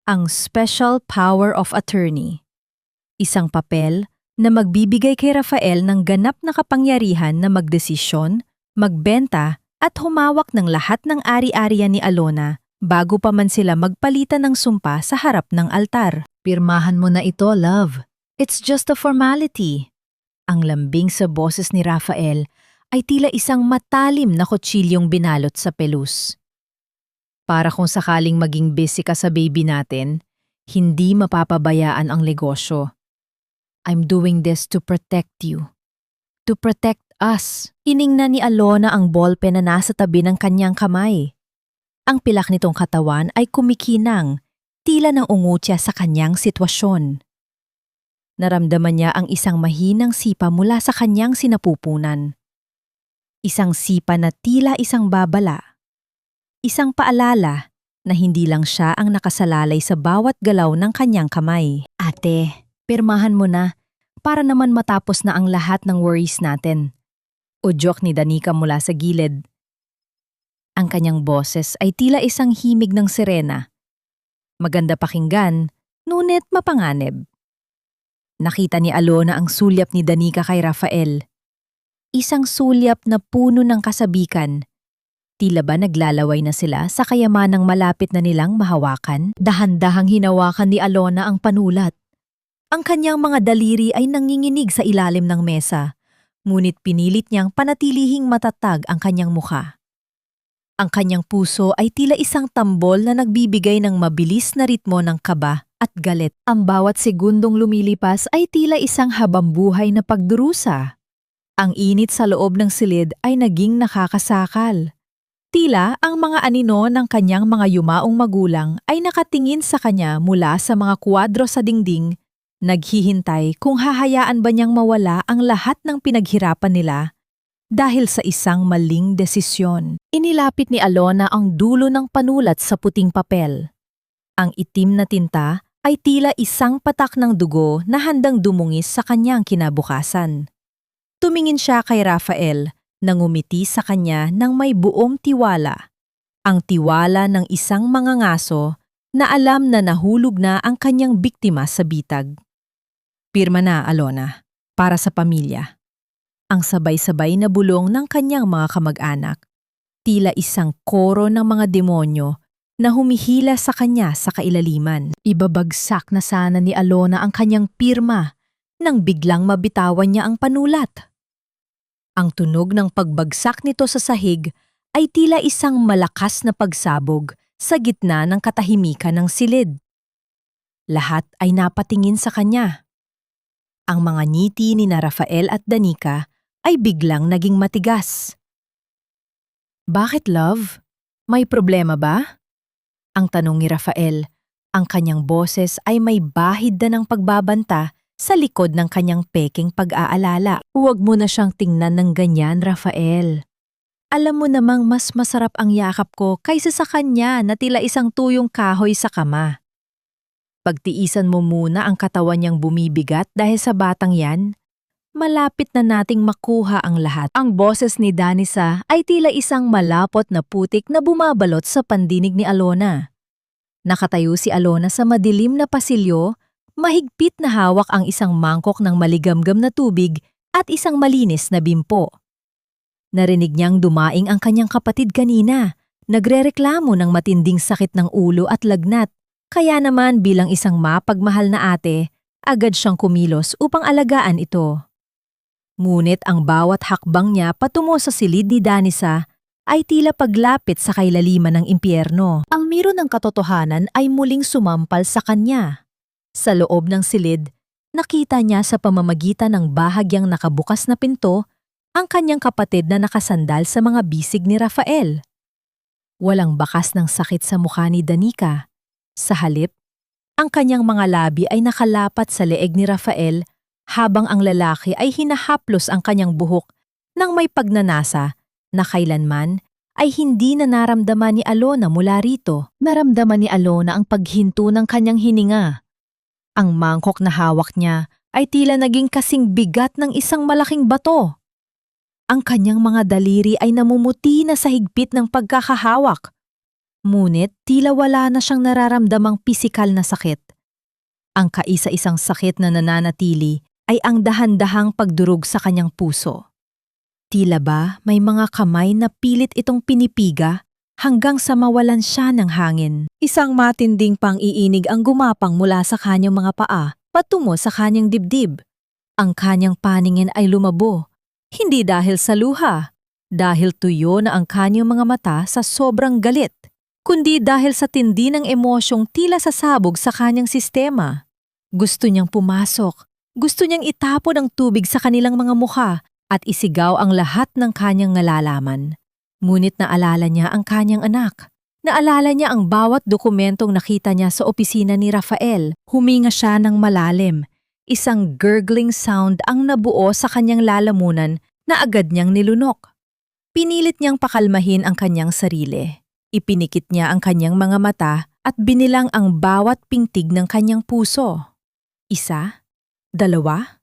Ang Special Power of Attorney. Isang papel na magbibigay kay Rafael ng ganap na kapangyarihan na magdesisyon, magbenta, at humawak ng lahat ng ari-arian ni Alona bago pa man sila magpalitan ng sumpa sa harap ng altar. Pirmahan mo na ito, love. It's just a formality. Ang lambing sa boses ni Rafael ay tila isang matalim na kutsilyong binalot sa pelus. Para kung sakaling maging busy ka sa baby natin, hindi mapapabayaan ang negosyo. I'm doing this to protect you. To protect us. Iningnan ni Alona ang ballpen na nasa tabi ng kanyang kamay. Ang pilak nitong katawan ay kumikinang, tila ng ungutya sa kanyang sitwasyon. Naramdaman niya ang isang mahinang sipa mula sa kanyang sinapupunan. Isang sipa na tila isang babala. Isang paalala na hindi lang siya ang nakasalalay sa bawat galaw ng kanyang kamay. Ate, pirmahan mo na para naman matapos na ang lahat ng worries natin. Udyok ni Danica mula sa gilid. Ang kanyang boses ay tila isang himig ng sirena. Maganda pakinggan, ngunit mapanganib. Nakita ni Alona ang sulyap ni Danica kay Rafael. Isang sulyap na puno ng kasabikan. Tila ba naglalaway na sila sa kayamanang malapit na nilang mahawakan? Dahan-dahang hinawakan ni Alona ang panulat. Ang kanyang mga daliri ay nanginginig sa ilalim ng mesa. Ngunit pinilit niyang panatilihing matatag ang kanyang mukha. Ang kanyang puso ay tila isang tambol na nagbibigay ng mabilis na ritmo ng kaba at galit. Ang bawat segundong lumilipas ay tila isang habambuhay na pagdurusa. Ang init sa loob ng silid ay naging nakakasakal. Tila ang mga anino ng kanyang mga yumaong magulang ay nakatingin sa kanya mula sa mga kwadro sa dingding. Naghihintay kung hahayaan ba niyang mawala ang lahat ng pinaghirapan nila dahil sa isang maling desisyon. Inilapit ni Alona ang dulo ng panulat sa puting papel. Ang itim na tinta ay tila isang patak ng dugo na handang dumungis sa kanyang kinabukasan. Tumingin siya kay Rafael na ngumiti sa kanya ng may buong tiwala. Ang tiwala ng isang mangangaso na alam na nahulog na ang kanyang biktima sa bitag. Pirma na, Alona, para sa pamilya. Ang sabay-sabay na bulong ng kanyang mga kamag-anak, tila isang koro ng mga demonyo na humihila sa kanya sa kailaliman. Ibabagsak na sana ni Alona ang kanyang pirma nang biglang mabitawan niya ang panulat. Ang tunog ng pagbagsak nito sa sahig ay tila isang malakas na pagsabog sa gitna ng katahimikan ng silid. Lahat ay napatingin sa kanya. Ang mga ngiti ni na Rafael at Danica ay biglang naging matigas. Bakit, love? May problema ba? Ang tanong ni Rafael. Ang kanyang boses ay may bahid na ng pagbabanta sa likod ng kanyang peking pag-aalala. Huwag mo na siyang tingnan ng ganyan, Rafael. Alam mo namang mas masarap ang yakap ko kaysa sa kanya na tila isang tuyong kahoy sa kama. Pagtiisan mo muna ang katawan niyang bumibigat dahil sa batang yan, malapit na nating makuha ang lahat. Ang boses ni Danisa ay tila isang malapot na putik na bumabalot sa pandinig ni Alona. Nakatayo si Alona sa madilim na pasilyo, mahigpit na hawak ang isang mangkok ng maligamgam na tubig at isang malinis na bimpo. Narinig niyang dumaing ang kanyang kapatid kanina, nagrereklamo ng matinding sakit ng ulo at lagnat, kaya naman bilang isang mapagmahal na ate, agad siyang kumilos upang alagaan ito. Ngunit ang bawat hakbang niya patungo sa silid ni Danisa ay tila paglapit sa kailaliman ng impyerno. Ang miro ng katotohanan ay muling sumampal sa kanya. Sa loob ng silid, nakita niya sa pamamagitan ng bahagyang nakabukas na pinto ang kanyang kapatid na nakasandal sa mga bisig ni Rafael. Walang bakas ng sakit sa mukha ni Danica. Sa halip, ang kanyang mga labi ay nakalapat sa leeg ni Rafael habang ang lalaki ay hinahaplos ang kanyang buhok ng may pagnanasa na kailanman ay hindi na naramdaman ni Alona mula rito. Naramdaman ni Alona ang paghinto ng kanyang hininga. Ang mangkok na hawak niya ay tila naging kasing bigat ng isang malaking bato. Ang kanyang mga daliri ay namumuti na sa higpit ng pagkakahawak. Ngunit tila wala na siyang nararamdamang pisikal na sakit. Ang kaisa-isang sakit na nananatili ay ang dahan-dahang pagdurog sa kanyang puso. Tila ba may mga kamay na pilit itong pinipiga hanggang sa mawalan siya ng hangin. Isang matinding pang-iinig ang gumapang mula sa kanyang mga paa patungo sa kanyang dibdib. Ang kanyang paningin ay lumabo, hindi dahil sa luha, dahil tuyo na ang kanyang mga mata sa sobrang galit, kundi dahil sa tindi ng emosyong tila sasabog sa kanyang sistema. Gusto niyang pumasok, gusto niyang itapon ang tubig sa kanilang mga mukha at isigaw ang lahat ng kanyang nalalaman. Ngunit naalala niya ang kanyang anak. Naalala niya ang bawat dokumentong nakita niya sa opisina ni Rafael. Huminga siya ng malalim. Isang gurgling sound ang nabuo sa kanyang lalamunan na agad niyang nilunok. Pinilit niyang pakalmahin ang kanyang sarili. Ipinikit niya ang kanyang mga mata at binilang ang bawat pingtig ng kanyang puso. 1, 2, 3,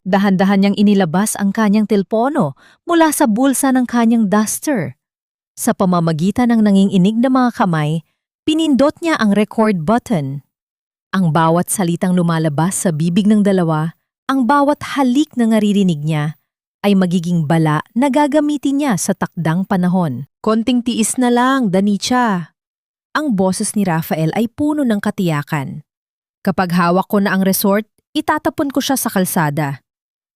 dahan-dahan niyang inilabas ang kanyang telpono mula sa bulsa ng kanyang duster. Sa pamamagitan ng nanginginig na mga kamay, pinindot niya ang record button. Ang bawat salitang lumalabas sa bibig ng dalawa, ang bawat halik na naririnig niya, ay magiging bala na gagamitin niya sa takdang panahon. Konting tiis na lang, Danica. Ang boses ni Rafael ay puno ng katiyakan. Kapag hawak ko na ang resort, itatapon ko siya sa kalsada.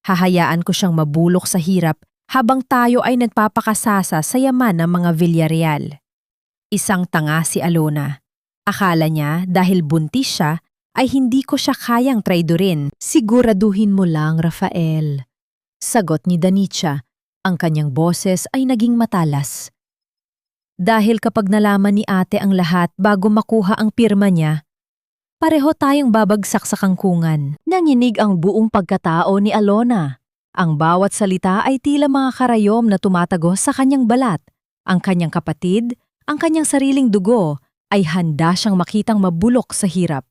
Hahayaan ko siyang mabulok sa hirap habang tayo ay nagpapakasasa sa yaman ng mga Villarreal. Isang tanga si Alona. Akala niya dahil buntis siya ay hindi ko siya kayang traidorin. Siguraduhin mo lang, Rafael. Sagot ni Danica. Ang kanyang boses ay naging matalas. Dahil kapag nalaman ni ate ang lahat bago makuha ang pirma niya, pareho tayong babagsak sa kangkungan. Nanginig ang buong pagkatao ni Alona. Ang bawat salita ay tila mga karayom na tumatagos sa kanyang balat. Ang kanyang kapatid, ang kanyang sariling dugo, ay handa siyang makitang mabulok sa hirap.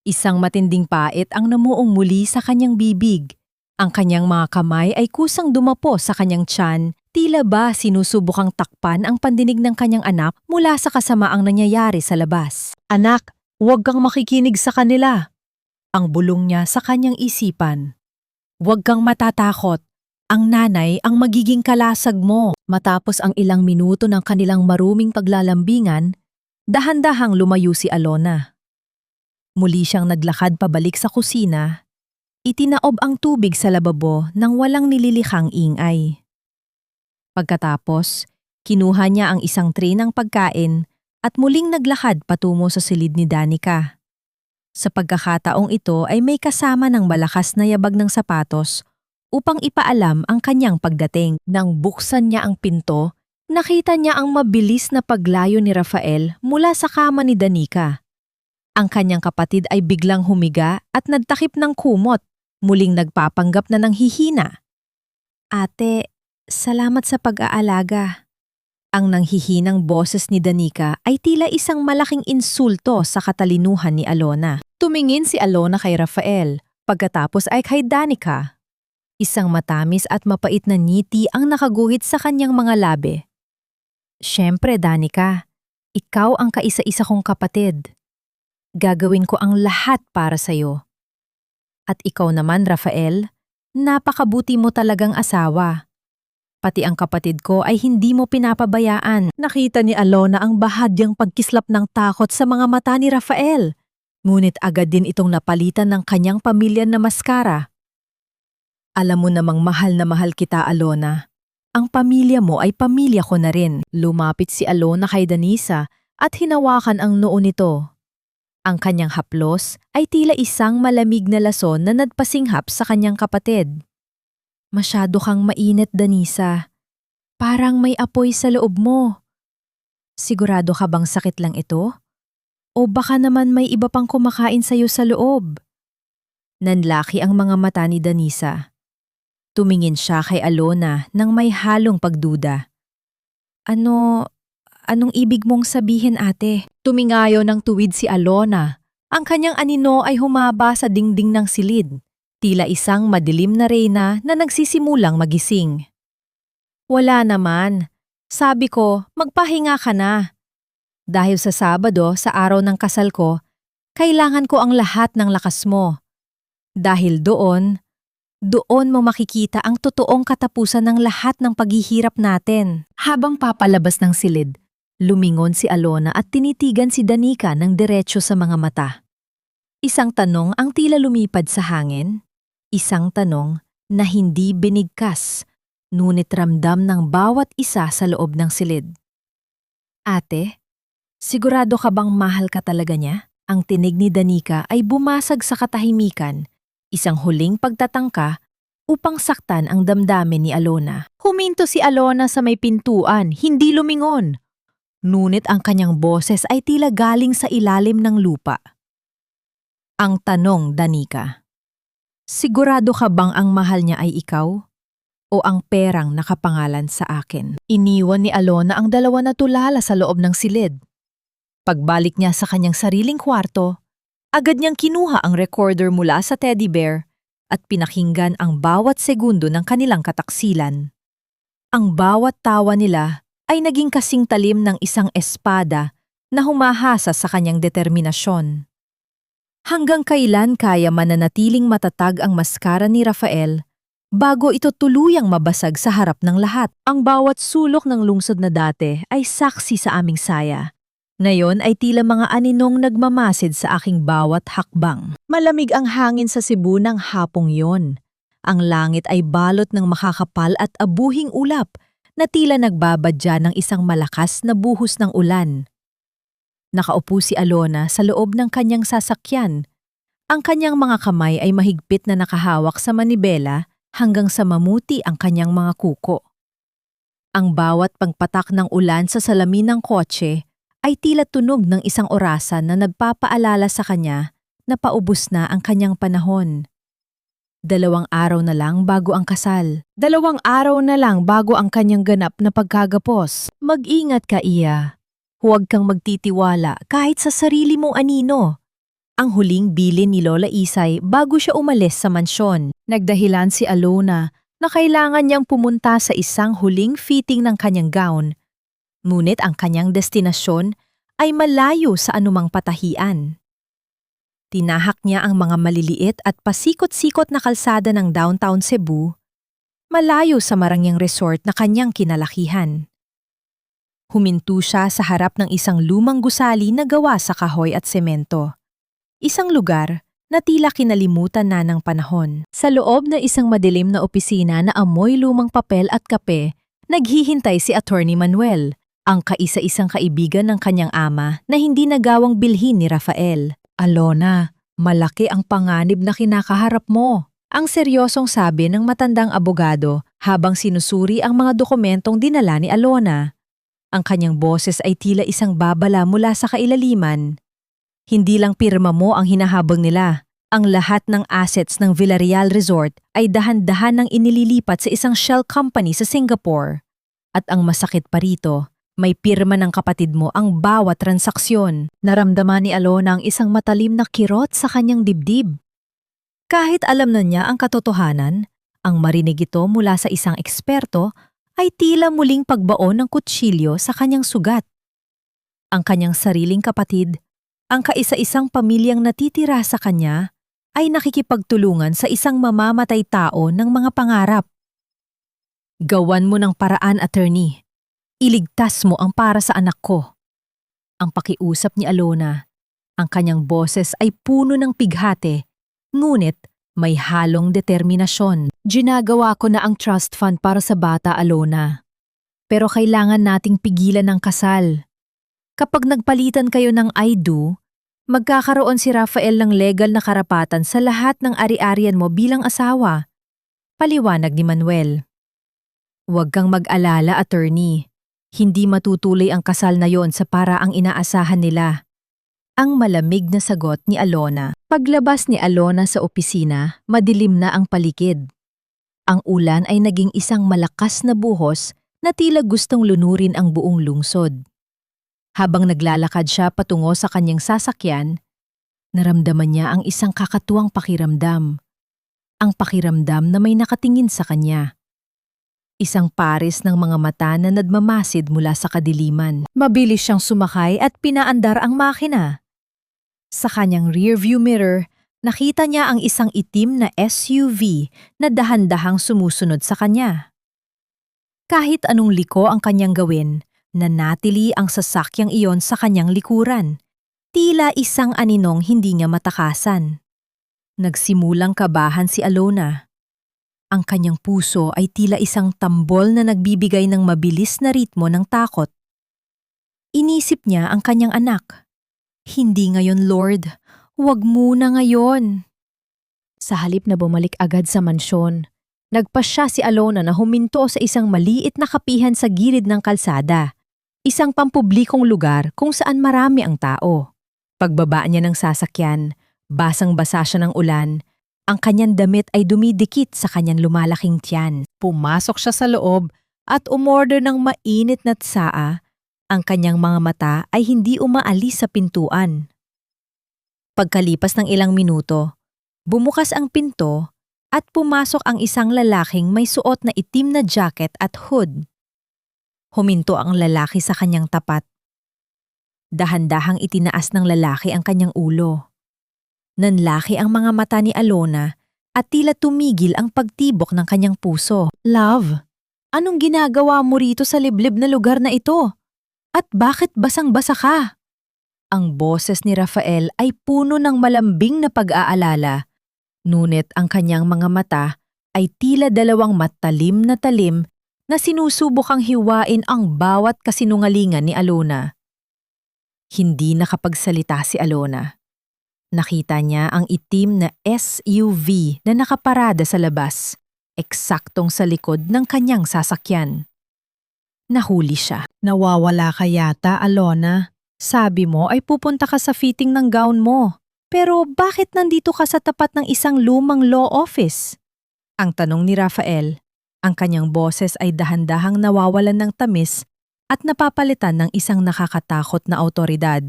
Isang matinding pait ang namuong muli sa kanyang bibig. Ang kanyang mga kamay ay kusang dumapo sa kanyang tiyan, tila ba sinusubukang takpan ang pandinig ng kanyang anak mula sa kasamaang nangyayari sa labas. Anak, huwag kang makikinig sa kanila. Ang bulong niya sa kanyang isipan. Huwag kang matatakot. Ang nanay ang magiging kalasag mo. Matapos ang ilang minuto ng kanilang maruming paglalambingan, dahan-dahang lumayo si Alona. Muli siyang naglakad pabalik sa kusina. Itinaob ang tubig sa lababo nang walang nililikhang ingay. Pagkatapos, kinuha niya ang isang tray ng pagkain at muling naglakad patungo sa silid ni Danica. Sa pagkakataong ito ay may kasama ng malakas na yabag ng sapatos upang ipaalam ang kanyang pagdating. Nang buksan niya ang pinto, nakita niya ang mabilis na paglayo ni Rafael mula sa kama ni Danica. Ang kanyang kapatid ay biglang humiga at nagtakip ng kumot, muling nagpapanggap na ng hihina. Ate, salamat sa pag-aalaga. Ang nanghihinang boses ni Danica ay tila isang malaking insulto sa katalinuhan ni Alona. Tumingin si Alona kay Rafael, pagkatapos ay kay Danica. Isang matamis at mapait na ngiti ang nakaguhit sa kanyang mga labi. Siyempre, Danica, ikaw ang kaisa-isa kong kapatid. Gagawin ko ang lahat para sa'yo. At ikaw naman, Rafael, napakabuti mo talagang asawa. Pati ang kapatid ko ay hindi mo pinapabayaan. Nakita ni Alona ang bahagyang pagkislap ng takot sa mga mata ni Rafael. Ngunit agad din itong napalitan ng kanyang pamilya na maskara. Alam mo namang mahal na mahal kita, Alona. Ang pamilya mo ay pamilya ko na rin. Lumapit si Alona kay Danisa at hinawakan ang noo nito. Ang kanyang haplos ay tila isang malamig na lason na nagpasinghap sa kanyang kapatid. Masyado kang mainit, Danisa. Parang may apoy sa loob mo. Sigurado ka bang sakit lang ito? O baka naman may iba pang kumakain sa'yo sa loob? Nanlaki ang mga mata ni Danisa. Tumingin siya kay Alona nang may halong pagduda. Anong ibig mong sabihin, ate? Tumingayo ng tuwid si Alona. Ang kanyang anino ay humaba sa dingding ng silid. Tila isang madilim na reyna na nagsisimulang magising. Wala naman. Sabi ko, magpahinga ka na. Dahil sa Sabado, sa araw ng kasal ko, kailangan ko ang lahat ng lakas mo. Dahil doon mo makikita ang totoong katapusan ng lahat ng paghihirap natin. Habang papalabas ng silid, lumingon si Alona at tinitigan si Danica ng diretsyo sa mga mata. Isang tanong ang tila lumipad sa hangin, isang tanong na hindi binigkas, ngunit ramdam ng bawat isa sa loob ng silid. Ate, sigurado ka bang mahal ka talaga niya? Ang tinig ni Danica ay bumasag sa katahimikan, isang huling pagtatangka upang saktan ang damdamin ni Alona. Huminto si Alona sa may pintuan, hindi lumingon. Ngunit ang kanyang boses ay tila galing sa ilalim ng lupa. Ang tanong, Danica, sigurado ka bang ang mahal niya ay ikaw? O ang perang nakapangalan sa akin? Iniwan ni Alona ang dalawa na tulala sa loob ng silid. Pagbalik niya sa kanyang sariling kwarto, agad niyang kinuha ang recorder mula sa teddy bear at pinakinggan ang bawat segundo ng kanilang kataksilan. Ang bawat tawa nila ay naging kasing talim ng isang espada na humahasa sa kanyang determinasyon. Hanggang kailan kaya mananatiling matatag ang maskara ni Rafael bago ito tuluyang mabasag sa harap ng lahat? Ang bawat sulok ng lungsod na dati ay saksi sa aming saya. Ngayon ay tila mga aninong nagmamasid sa aking bawat hakbang. Malamig ang hangin sa Cebu ng hapong yon. Ang langit ay balot ng makakapal at abuhing ulap na tila nagbabadya ng isang malakas na buhos ng ulan. Nakaupo si Alona sa loob ng kanyang sasakyan. Ang kanyang mga kamay ay mahigpit na nakahawak sa manibela hanggang sa mamuti ang kanyang mga kuko. Ang bawat pagpatak ng ulan sa salamin ng kotse ay tila tunog ng isang orasan na nagpapaalala sa kanya na paubos na ang kanyang panahon. 2 araw na lang bago ang kasal. 2 araw na lang bago ang kanyang ganap na pagkagapos. Mag-ingat ka, Iya. Huwag kang magtitiwala kahit sa sarili mong anino. Ang huling bilin ni Lola Isay bago siya umalis sa mansyon. Nagdahilan si Alona na kailangan niyang pumunta sa isang huling fitting ng kanyang gown. Ngunit ang kanyang destinasyon ay malayo sa anumang patahian. Tinahak niya ang mga maliliit at pasikot-sikot na kalsada ng downtown Cebu, malayo sa marangyang resort na kanyang kinalakihan. Huminto siya sa harap ng isang lumang gusali na gawa sa kahoy at semento. Isang lugar na tila kinalimutan na ng panahon. Sa loob na isang madilim na opisina na amoy lumang papel at kape, naghihintay si Attorney Manuel, ang kaisa-isang kaibigan ng kanyang ama na hindi nagawang bilhin ni Rafael. Alona, Malaki ang panganib na kinakaharap mo. Ang seryosong sabi ng matandang abogado habang sinusuri ang mga dokumentong dinala ni Alona. Ang kanyang boses ay tila isang babala mula sa kailaliman. Hindi lang pirma mo ang hinahabang nila. Ang lahat ng assets ng Villarreal Resort ay dahan-dahan nang inililipat sa isang shell company sa Singapore. At ang masakit pa rito, may pirma ng kapatid mo ang bawat transaksyon. Naramdaman ni Alona ang isang matalim na kirot sa kanyang dibdib. Kahit alam na niya ang katotohanan, ang marinig ito mula sa isang eksperto ay tila muling pagbaon ng kutsilyo sa kanyang sugat. Ang kanyang sariling kapatid, ang kaisa-isang pamilyang natitira sa kanya, ay nakikipagtulungan sa isang mamamatay tao ng mga pangarap. Gawan mo ng paraan, attorney. Iligtas mo ang para sa anak ko. Ang pakiusap ni Alona, ang kanyang boses ay puno ng pighati, ngunit may halong determinasyon. Ginagawa ko na ang trust fund para sa bata, Alona. Pero kailangan nating pigilan ang kasal. Kapag nagpalitan kayo ng I do, magkakaroon si Rafael ng legal na karapatan sa lahat ng ari-arian mo bilang asawa. Paliwanag ni Manuel. Huwag kang mag-alala, attorney. Hindi matutuloy ang kasal na yon sa paraang inaasahan nila. Ang malamig na sagot ni Alona. Paglabas ni Alona sa opisina, madilim na ang paligid. Ang ulan ay naging isang malakas na buhos na tila gustong lunurin ang buong lungsod. Habang naglalakad siya patungo sa kanyang sasakyan, naramdaman niya ang isang kakatuwang pakiramdam. Ang pakiramdam na may nakatingin sa kanya. Isang pares ng mga mata na nagmamasid mula sa kadiliman. Mabilis siyang sumakay at pinaandar ang makina. Sa kanyang rearview mirror, nakita niya ang isang itim na SUV na dahan-dahang sumusunod sa kanya. Kahit anong liko ang kanyang gawin, nanatili ang sasakyang iyon sa kanyang likuran. Tila isang aninong hindi niya matakasan. Nagsimulang kabahan si Alona. Ang kanyang puso ay tila isang tambol na nagbibigay ng mabilis na ritmo ng takot. Inisip niya ang kanyang anak. Hindi ngayon, Lord. Huwag muna ngayon. Sa halip na bumalik agad sa mansyon, nagpasya si Alona na huminto sa isang maliit na kapihan sa gilid ng kalsada. Isang pampublikong lugar kung saan marami ang tao. Pagbaba niya ng sasakyan, basang-basa siya ng ulan. Ang kanyang damit ay dumidikit sa kanyang lumalaking tiyan. Pumasok siya sa loob at umorder ng mainit na tsaa. Ang kanyang mga mata ay hindi umaalis sa pintuan. Pagkalipas ng ilang minuto, bumukas ang pinto at pumasok ang isang lalaking may suot na itim na jacket at hood. Huminto ang lalaki sa kanyang tapat. Dahan-dahang itinaas ng lalaki ang kanyang ulo. Nanlaki ang mga mata ni Alona at tila tumigil ang pagtibok ng kanyang puso. Love, anong ginagawa mo rito sa liblib na lugar na ito? At bakit basang-basa ka? Ang boses ni Rafael ay puno ng malambing na pag-aalala, ngunit ang kanyang mga mata ay tila dalawang matalim na sinusubukang hiwain ang bawat kasinungalingan ni Alona. Hindi nakapagsalita si Alona. Nakita niya ang itim na SUV na nakaparada sa labas, eksaktong sa likod ng kanyang sasakyan. Nahuli siya. Nawawala ka yata, Alona. Sabi mo ay pupunta ka sa fitting ng gown mo. Pero bakit nandito ka sa tapat ng isang lumang law office? Ang tanong ni Rafael. Ang kanyang boses ay dahan-dahang nawawalan ng tamis at napapalitan ng isang nakakatakot na awtoridad.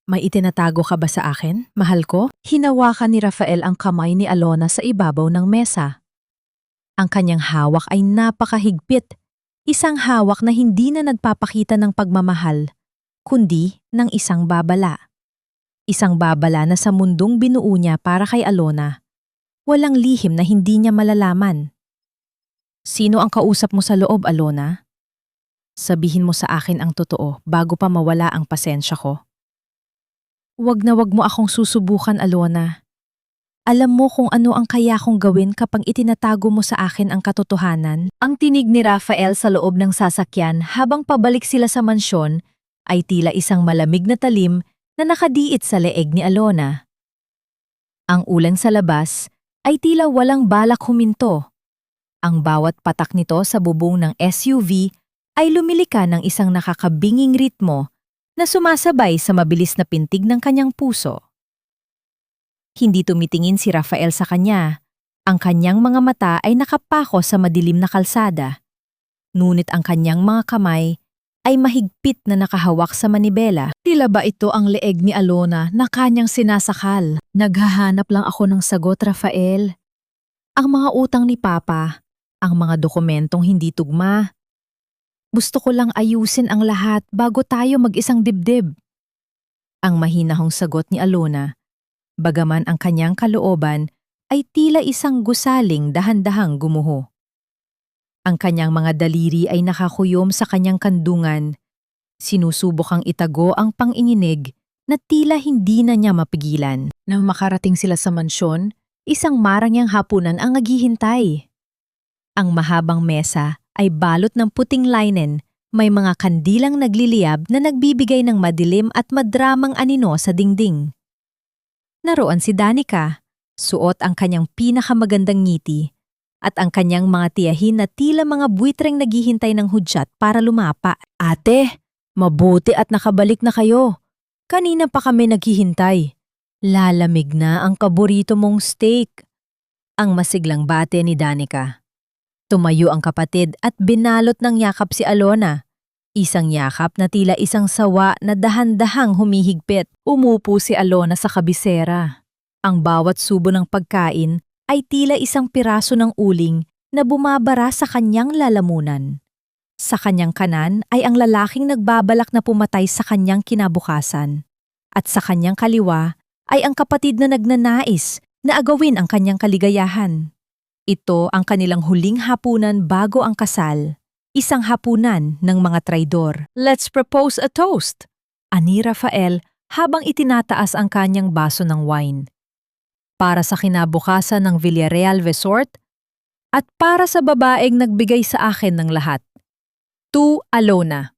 May itinatago ka ba sa akin, mahal ko? Hinawakan ni Rafael ang kamay ni Alona sa ibabaw ng mesa. Ang kanyang hawak ay napakahigpit. Isang hawak na hindi na nagpapakita ng pagmamahal, kundi ng isang babala. Isang babala na sa mundong binuo niya para kay Alona. Walang lihim na hindi niya malalaman. Sino ang kausap mo sa loob, Alona? Sabihin mo sa akin ang totoo bago pa mawala ang pasensya ko. Wag na wag mo akong susubukan, Alona. Alam mo kung ano ang kaya kong gawin kapag itinatago mo sa akin ang katotohanan? Ang tinig ni Rafael sa loob ng sasakyan habang pabalik sila sa mansyon ay tila isang malamig na talim na nakadiit sa leeg ni Alona. Ang ulan sa labas ay tila walang balak huminto. Ang bawat patak nito sa bubong ng SUV ay lumilika ng isang nakakabinging ritmo na sumasabay sa mabilis na pintig ng kanyang puso. Hindi tumitingin si Rafael sa kanya. Ang kanyang mga mata ay nakapako sa madilim na kalsada. Ngunit ang kanyang mga kamay ay mahigpit na nakahawak sa manibela. Tila ba ito ang leeg ni Alona na kanyang sinasakal? Naghahanap lang ako ng sagot, Rafael. Ang mga utang ni Papa, ang mga dokumentong hindi tugma. Gusto ko lang ayusin ang lahat bago tayo mag-isang dibdib. Ang mahinahong sagot ni Alona, bagaman ang kanyang kalooban ay tila isang gusaling dahan-dahang gumuho. Ang kanyang mga daliri ay nakakuyom sa kanyang kandungan. Sinusubok ang itago ang panginginig na tila hindi na niya mapigilan. Nang makarating sila sa mansyon, isang marangyang hapunan ang naghihintay. Ang mahabang mesa ay balot ng puting linen, may mga kandilang nagliliyab na nagbibigay ng madilim at madramang anino sa dingding. Naroon si Danica, suot ang kanyang pinakamagandang ngiti, at ang kanyang mga tiyahin na tila mga buitreng naghihintay ng hudyat para lumapa. Ate, mabuti at nakabalik na kayo. Kanina pa kami naghihintay. Lalamig na ang paborito mong steak. Ang masiglang bate ni Danica. Tumayo ang kapatid at binalot ng yakap si Alona. Isang yakap na tila isang sawa na dahan-dahang humihigpit. Umupo si Alona sa kabisera. Ang bawat subo ng pagkain ay tila isang piraso ng uling na bumabara sa kanyang lalamunan. Sa kanyang kanan ay ang lalaking nagbabalak na pumatay sa kanyang kinabukasan. At sa kanyang kaliwa ay ang kapatid na nagnanais na agawin ang kanyang kaligayahan. Ito ang kanilang huling hapunan bago ang kasal. Isang hapunan ng mga traidor. Let's propose a toast! Ani Rafael habang itinataas ang kanyang baso ng wine. Para sa kinabukasan ng Villarreal Resort at para sa babaeng nagbigay sa akin ng lahat. To Alona.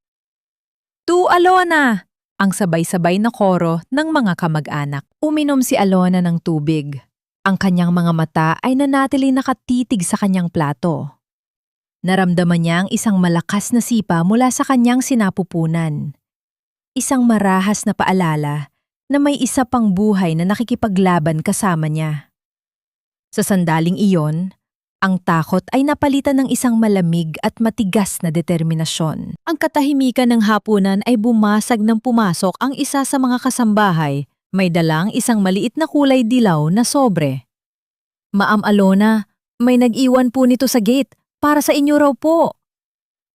To Alona! Ang sabay-sabay na koro ng mga kamag-anak. Uminom si Alona ng tubig. Ang kanyang mga mata ay nanatili nakatitig sa kanyang plato. Naramdaman niya ang isang malakas na sipa mula sa kanyang sinapupunan. Isang marahas na paalala na may isa pang buhay na nakikipaglaban kasama niya. Sa sandaling iyon, ang takot ay napalitan ng isang malamig at matigas na determinasyon. Ang katahimikan ng hapunan ay bumasag ng pumasok ang isa sa mga kasambahay, may dalang isang maliit na kulay dilaw na sobre. Ma'am Alona, may nag-iwan po nito sa gate, para sa inyo raw po.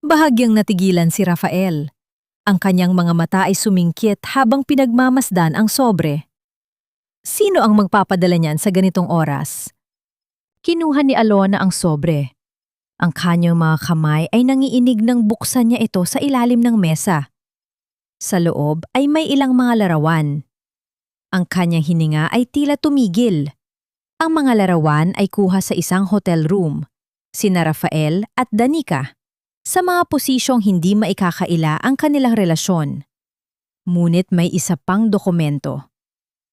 Bahagyang natigilan si Rafael. Ang kanyang mga mata ay sumingkit habang pinagmamasdan ang sobre. Sino ang magpapadala niyan sa ganitong oras? Kinuha ni Alona ang sobre. Ang kanyang mga kamay ay nangiinig nang buksan niya ito sa ilalim ng mesa. Sa loob ay may ilang mga larawan. Ang kanyang hininga ay tila tumigil. Ang mga larawan ay kuha sa isang hotel room, sina Rafael at Danica, sa mga posisyong hindi maikakaila ang kanilang relasyon. Ngunit may isa pang dokumento.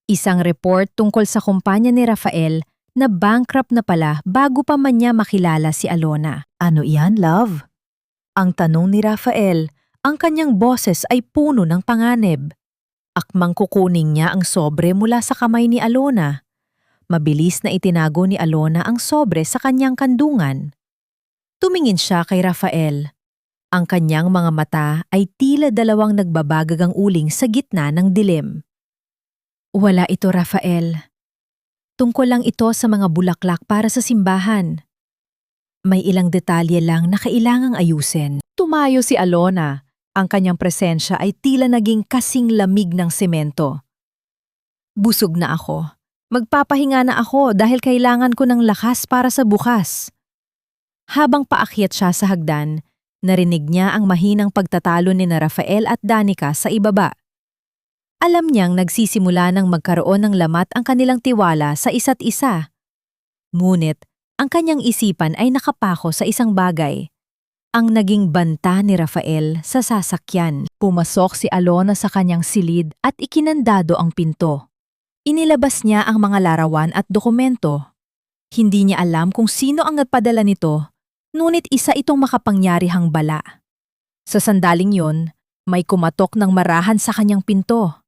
Isang report tungkol sa kumpanya ni Rafael na bankrupt na pala bago pa man niya makilala si Alona. Ano iyan, love? Ang tanong ni Rafael, ang kanyang boses ay puno ng panganib. Akmang kukunin niya ang sobre mula sa kamay ni Alona. Mabilis na itinago ni Alona ang sobre sa kanyang kandungan. Tumingin siya kay Rafael. Ang kanyang mga mata ay tila dalawang nagbabagagang uling sa gitna ng dilim. Wala ito, Rafael. Tungkol lang ito sa mga bulaklak para sa simbahan. May ilang detalye lang na kailangang ayusin. Tumayo si Alona. Ang kanyang presensya ay tila naging kasing lamig ng semento. Busog na ako. Magpapahinga na ako dahil kailangan ko ng lakas para sa bukas. Habang paakyat siya sa hagdan, narinig niya ang mahinang pagtatalo ni Rafael at Danica sa ibaba. Alam niyang nagsisimula ng magkaroon ng lamat ang kanilang tiwala sa isa't isa. Ngunit, ang kanyang isipan ay nakapako sa isang bagay. Ang naging banta ni Rafael sa sasakyan. Pumasok si Alona sa kanyang silid at ikinandado ang pinto. Inilabas niya ang mga larawan at dokumento. Hindi niya alam kung sino ang nagpadala nito, ngunit isa itong makapangyarihang bala. Sa sandaling yon, may kumatok ng marahan sa kanyang pinto.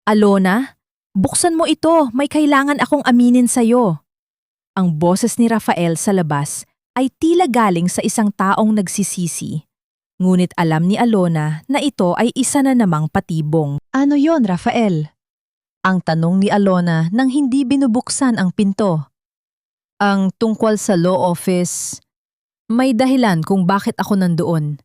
Alona, buksan mo ito, may kailangan akong aminin sa'yo. Ang boses ni Rafael sa labas ay tila galing sa isang taong nagsisisi. Ngunit alam ni Alona na ito ay isa na namang patibong. Ano yon, Rafael? Ang tanong ni Alona nang hindi binubuksan ang pinto. Ang tungkol sa law office, may dahilan kung bakit ako nandoon.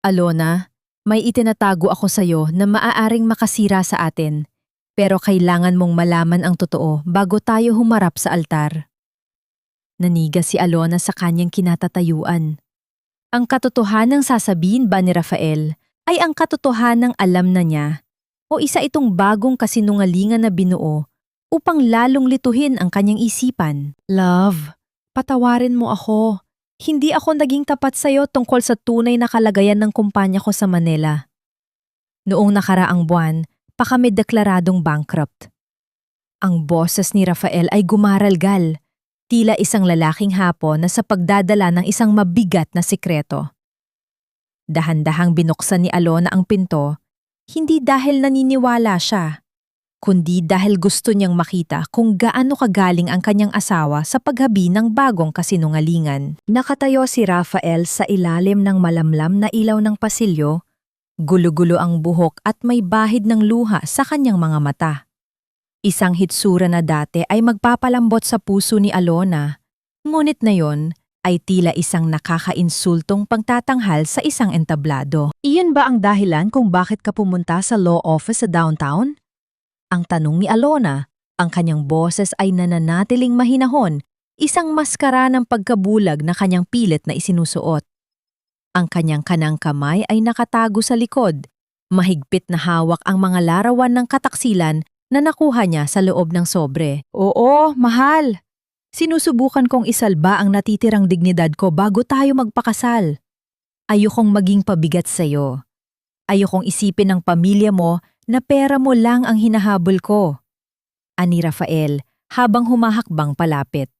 Alona, may itinatago ako sa'yo na maaaring makasira sa atin, pero kailangan mong malaman ang totoo bago tayo humarap sa altar. Nanigas si Alona sa kanyang kinatatayuan. Ang katotohanang sasabihin ba ni Rafael ay ang katotohanang alam na niya o isa itong bagong kasinungalingan na binuo upang lalong lituhin ang kanyang isipan? Love, patawarin mo ako. Hindi ako naging tapat sa'yo tungkol sa tunay na kalagayan ng kumpanya ko sa Manila. Noong nakaraang buwan, pa kami deklaradong bankrupt. Ang boses ni Rafael ay gumaralgal, tila isang lalaking hapon na sa pagdadala ng isang mabigat na sikreto. Dahan-dahang binuksan ni Alona ang pinto, hindi dahil naniniwala siya, kundi dahil gusto niyang makita kung gaano kagaling ang kanyang asawa sa paghabi ng bagong kasinungalingan. Nakatayo si Rafael sa ilalim ng malamlam na ilaw ng pasilyo, gulo-gulo ang buhok at may bahid ng luha sa kanyang mga mata. Isang hitsura na dati ay magpapalambot sa puso ni Alona, ngunit na yon ay tila isang nakakainsultong pagtatanghal sa isang entablado. Iyon ba ang dahilan kung bakit ka pumunta sa law office sa downtown? Ang tanong ni Alona, ang kanyang boses ay nananatiling mahinahon, isang maskara ng pagkabulag na kanyang pilit na isinusuot. Ang kanyang kanang kamay ay nakatago sa likod, mahigpit na hawak ang mga larawan ng kataksilan na nakuha niya sa loob ng sobre. Oo, mahal. Sinusubukan kong isalba ang natitirang dignidad ko bago tayo magpakasal. Ayokong maging pabigat sa'yo. Ayokong isipin ng pamilya mo na pera mo lang ang hinahabol ko. Ani Rafael habang humahakbang palapit.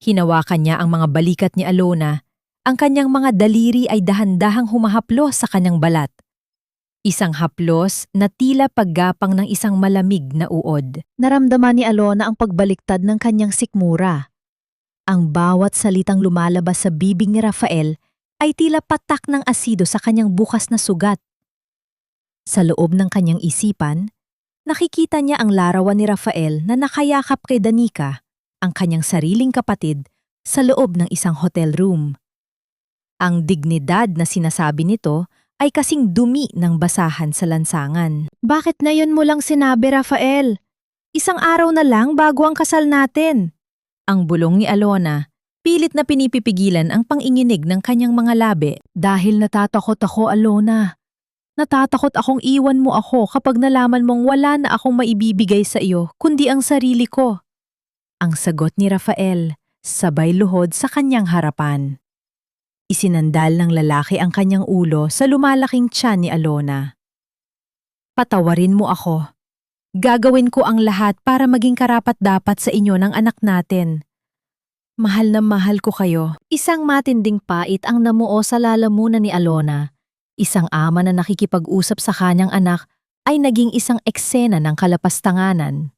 Hinawakan niya ang mga balikat ni Alona. Ang kanyang mga daliri ay dahan-dahang humahaplos sa kanyang balat. Isang haplos na tila paggapang ng isang malamig na uod. Naramdaman ni Alona ang pagbaliktad ng kanyang sikmura. Ang bawat salitang lumalabas sa bibig ni Rafael ay tila patak ng asido sa kanyang bukas na sugat. Sa loob ng kanyang isipan, nakikita niya ang larawan ni Rafael na nakayakap kay Danica, ang kanyang sariling kapatid, sa loob ng isang hotel room. Ang dignidad na sinasabi nito ay kasing dumi ng basahan sa lansangan. Bakit na yun mo lang sinabi, Rafael? Isang araw na lang bago ang kasal natin. Ang bulong ni Alona, pilit na pinipipigilan ang panginginig ng kanyang mga labi. Dahil natatakot ako, Alona. Natatakot akong iwan mo ako kapag nalaman mong wala na akong maibibigay sa iyo, kundi ang sarili ko. Ang sagot ni Rafael, sabay luhod sa kanyang harapan. Isinandal ng lalaki ang kanyang ulo sa lumalaking tiyan ni Alona. Patawarin mo ako. Gagawin ko ang lahat para maging karapat-dapat sa inyo ng anak natin. Mahal na mahal ko kayo. Isang matinding pait ang namuo sa lalamunan ni Alona. Isang ama na nakikipag-usap sa kanyang anak ay naging isang eksena ng kalapastanganan.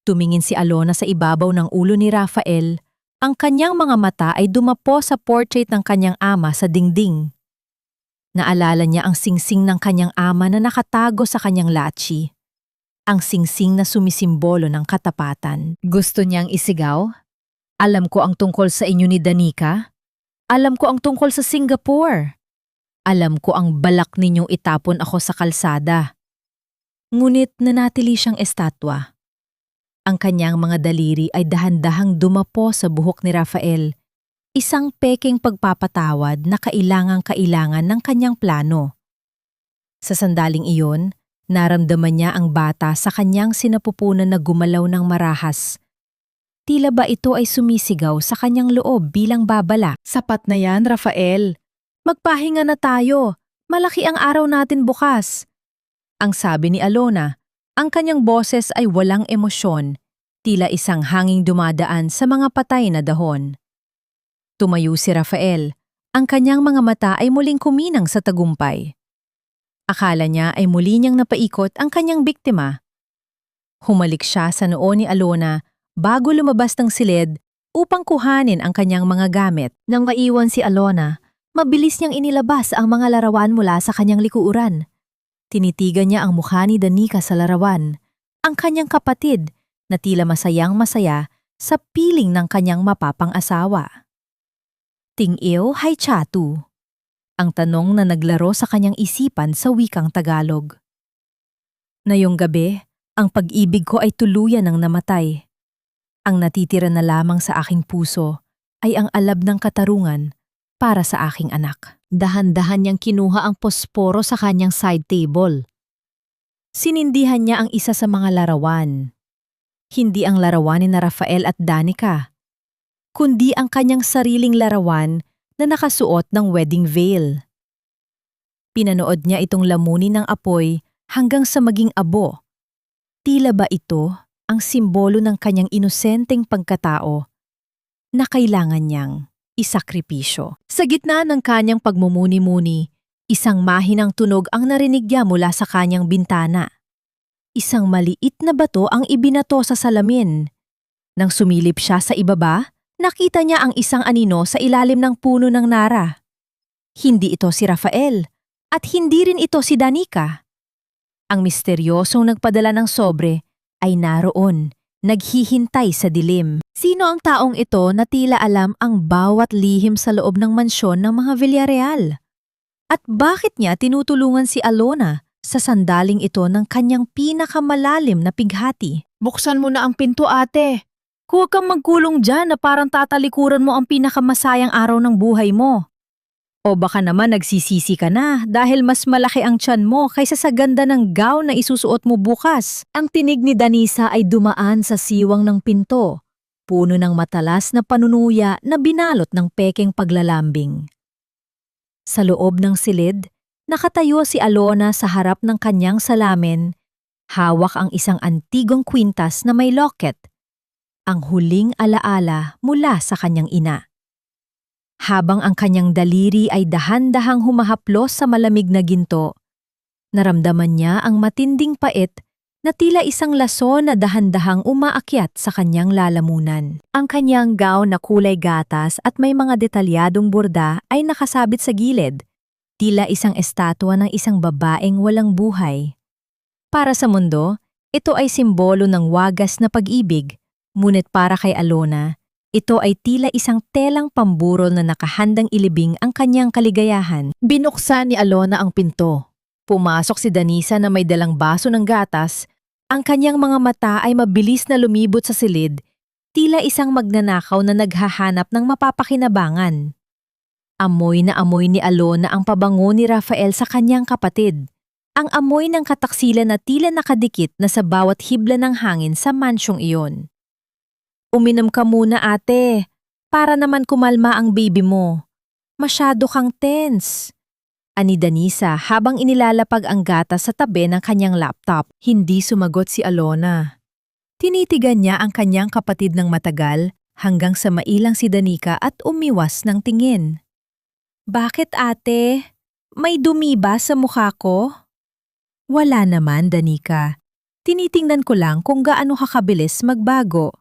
Tumingin si Alona sa ibabaw ng ulo ni Rafael. Ang kanyang mga mata ay dumapo sa portrait ng kanyang ama sa dingding. Naalala niya ang singsing ng kanyang ama na nakatago sa kanyang lachi. Ang singsing na sumisimbolo ng katapatan. Gusto niyang isigaw? Alam ko ang tungkol sa inyo ni Danica. Alam ko ang tungkol sa Singapore. Alam ko ang balak ninyong itapon ako sa kalsada. Ngunit nanatili siyang estatwa. Ang kanyang mga daliri ay dahan-dahang dumapo sa buhok ni Rafael, isang peking pagpapatawad na kailangang-kailangan ng kanyang plano. Sa sandaling iyon, naramdaman niya ang bata sa kanyang sinapupunan na gumalaw ng marahas. Tila ba ito ay sumisigaw sa kanyang loob bilang babala? Sapat na yan, Rafael. Magpahinga na tayo. Malaki ang araw natin bukas. Ang sabi ni Alona, Ang kanyang boses ay walang emosyon, tila isang hanging dumadaan sa mga patay na dahon. Tumayo si Rafael. Ang kanyang mga mata ay muling kuminang sa tagumpay. Akala niya ay muli niyang napaikot ang kanyang biktima. Humalik siya sa noo ni Alona bago lumabas ng silid upang kuhanin ang kanyang mga gamit. Nang maiwan si Alona, mabilis niyang inilabas ang mga larawan mula sa kanyang likuran. Tinitigan niya ang mukha ni Danica sa larawan, ang kanyang kapatid na tila masayang-masaya sa piling ng kanyang mapapang asawa. Ting-iyo hay chatu? Ang tanong na naglaro sa kanyang isipan sa wikang Tagalog. Ngayong gabi, ang pag-ibig ko ay tuluyan ng namatay. Ang natitira na lamang sa aking puso ay ang alab ng katarungan para sa aking anak. Dahan-dahan niyang kinuha ang posporo sa kanyang side table. Sinindihan niya ang isa sa mga larawan. Hindi ang larawan ni na Rafael at Danica, kundi ang kanyang sariling larawan na nakasuot ng wedding veil. Pinanood niya itong lamunin ng apoy hanggang sa maging abo. Tila ba ito ang simbolo ng kanyang inosenteng pagkatao na kailangan niyang isakripisyo? Sa gitna ng kanyang pagmumuni-muni, isang mahinang tunog ang narinig niya mula sa kanyang bintana. Isang maliit na bato ang ibinato sa salamin. Nang sumilip siya sa ibaba, nakita niya ang isang anino sa ilalim ng puno ng nara. Hindi ito si Rafael at hindi rin ito si Danica. Ang misteryosong nagpadala ng sobre ay naroon, naghihintay sa dilim. Sino ang taong ito na tila alam ang bawat lihim sa loob ng mansyon ng mga Villarreal? At bakit niya tinutulungan si Alona sa sandaling ito ng kanyang pinakamalalim na pighati? Buksan mo na ang pinto, ate. Huwag kang magkulong dyan na parang tatalikuran mo ang pinakamasayang araw ng buhay mo. O baka naman nagsisisi ka na dahil mas malaki ang tiyan mo kaysa sa ganda ng gown na isusuot mo bukas. Ang tinig ni Danisa ay dumaan sa siwang ng pinto, puno ng matalas na panunuya na binalot ng pekeng paglalambing. Sa loob ng silid, nakatayo si Alona sa harap ng kanyang salamin, hawak ang isang antigong kwintas na may locket, ang huling alaala mula sa kanyang ina. Habang ang kanyang daliri ay dahan-dahang humahaplos sa malamig na ginto, naramdaman niya ang matinding pait na tila isang laso na dahan-dahang umaakyat sa kanyang lalamunan. Ang kanyang gown na kulay gatas at may mga detalyadong borda ay nakasabit sa gilid, tila isang estatwa ng isang babaeng walang buhay. Para sa mundo, ito ay simbolo ng wagas na pag-ibig, ngunit para kay Alona, ito ay tila isang telang pamburol na nakahandang ilibing ang kanyang kaligayahan. Binuksan ni Alona ang pinto. Pumasok si Danisa na may dalang baso ng gatas. Ang kanyang mga mata ay mabilis na lumibot sa silid, tila isang magnanakaw na naghahanap ng mapapakinabangan. Amoy na amoy ni Alona ang pabango ni Rafael sa kanyang kapatid. Ang amoy ng kataksilan na tila nakadikit na sa bawat hibla ng hangin sa mansyong iyon. Uminom ka muna, ate, para naman kumalma ang baby mo. Masyado kang tense. Ani Danisa habang inilalapag ang gatas sa tabi ng kanyang laptop. Hindi sumagot si Alona. Tinitigan niya ang kanyang kapatid ng matagal hanggang sa mailang si Danica at umiwas ng tingin. Bakit, ate? May dumi ba sa mukha ko? Wala naman, Danica. Tinitingnan ko lang kung gaano kakabilis magbago.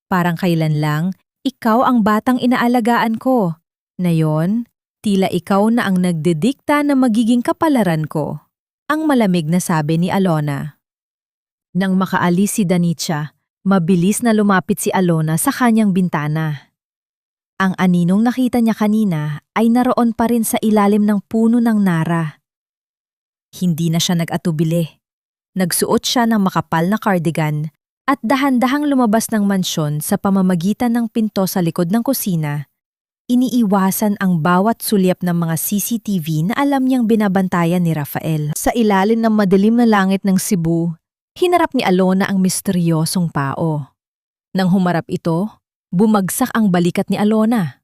Parang kailan lang, ikaw ang batang inaalagaan ko. Ngayon, tila ikaw na ang nagdedikta na magiging kapalaran ko. Ang malamig na sabi ni Alona. Nang makaalis si Danica, mabilis na lumapit si Alona sa kanyang bintana. Ang aninong nakita niya kanina ay naroon pa rin sa ilalim ng puno ng nara. Hindi na siya nag-atubili. Nagsuot siya ng makapal na cardigan at dahan-dahang lumabas ng mansyon sa pamamagitan ng pinto sa likod ng kusina. Iniiwasan ang bawat sulyap ng mga CCTV na alam niyang binabantayan ni Rafael. Sa ilalim ng madilim na langit ng Cebu, hinarap ni Alona ang misteryosong pao. Nang humarap ito, bumagsak ang balikat ni Alona.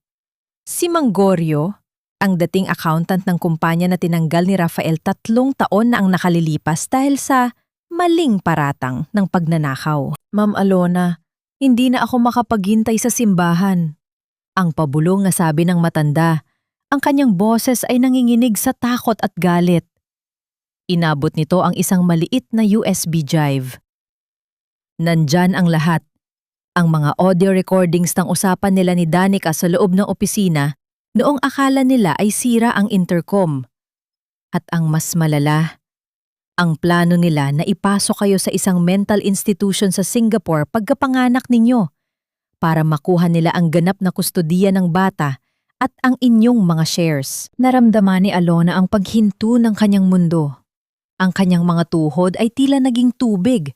Si Manggorio, ang dating accountant ng kumpanya na tinanggal ni Rafael 3 taon na ang nakalilipas dahil sa maling paratang ng pagnanakaw. Ma'am Alona, hindi na ako makapaghintay sa simbahan. Ang pabulong na sabi ng matanda, ang kanyang boses ay nanginginig sa takot at galit. Inabot nito ang isang maliit na USB drive. Nandyan ang lahat. Ang mga audio recordings ng usapan nila ni Danica sa loob ng opisina noong akala nila ay sira ang intercom. At ang mas malala, ang plano nila na ipasok kayo sa isang mental institution sa Singapore pagkapanganak ninyo para makuha nila ang ganap na kustodiya ng bata at ang inyong mga shares. Naramdaman ni Alona ang paghinto ng kanyang mundo. Ang kanyang mga tuhod ay tila naging tubig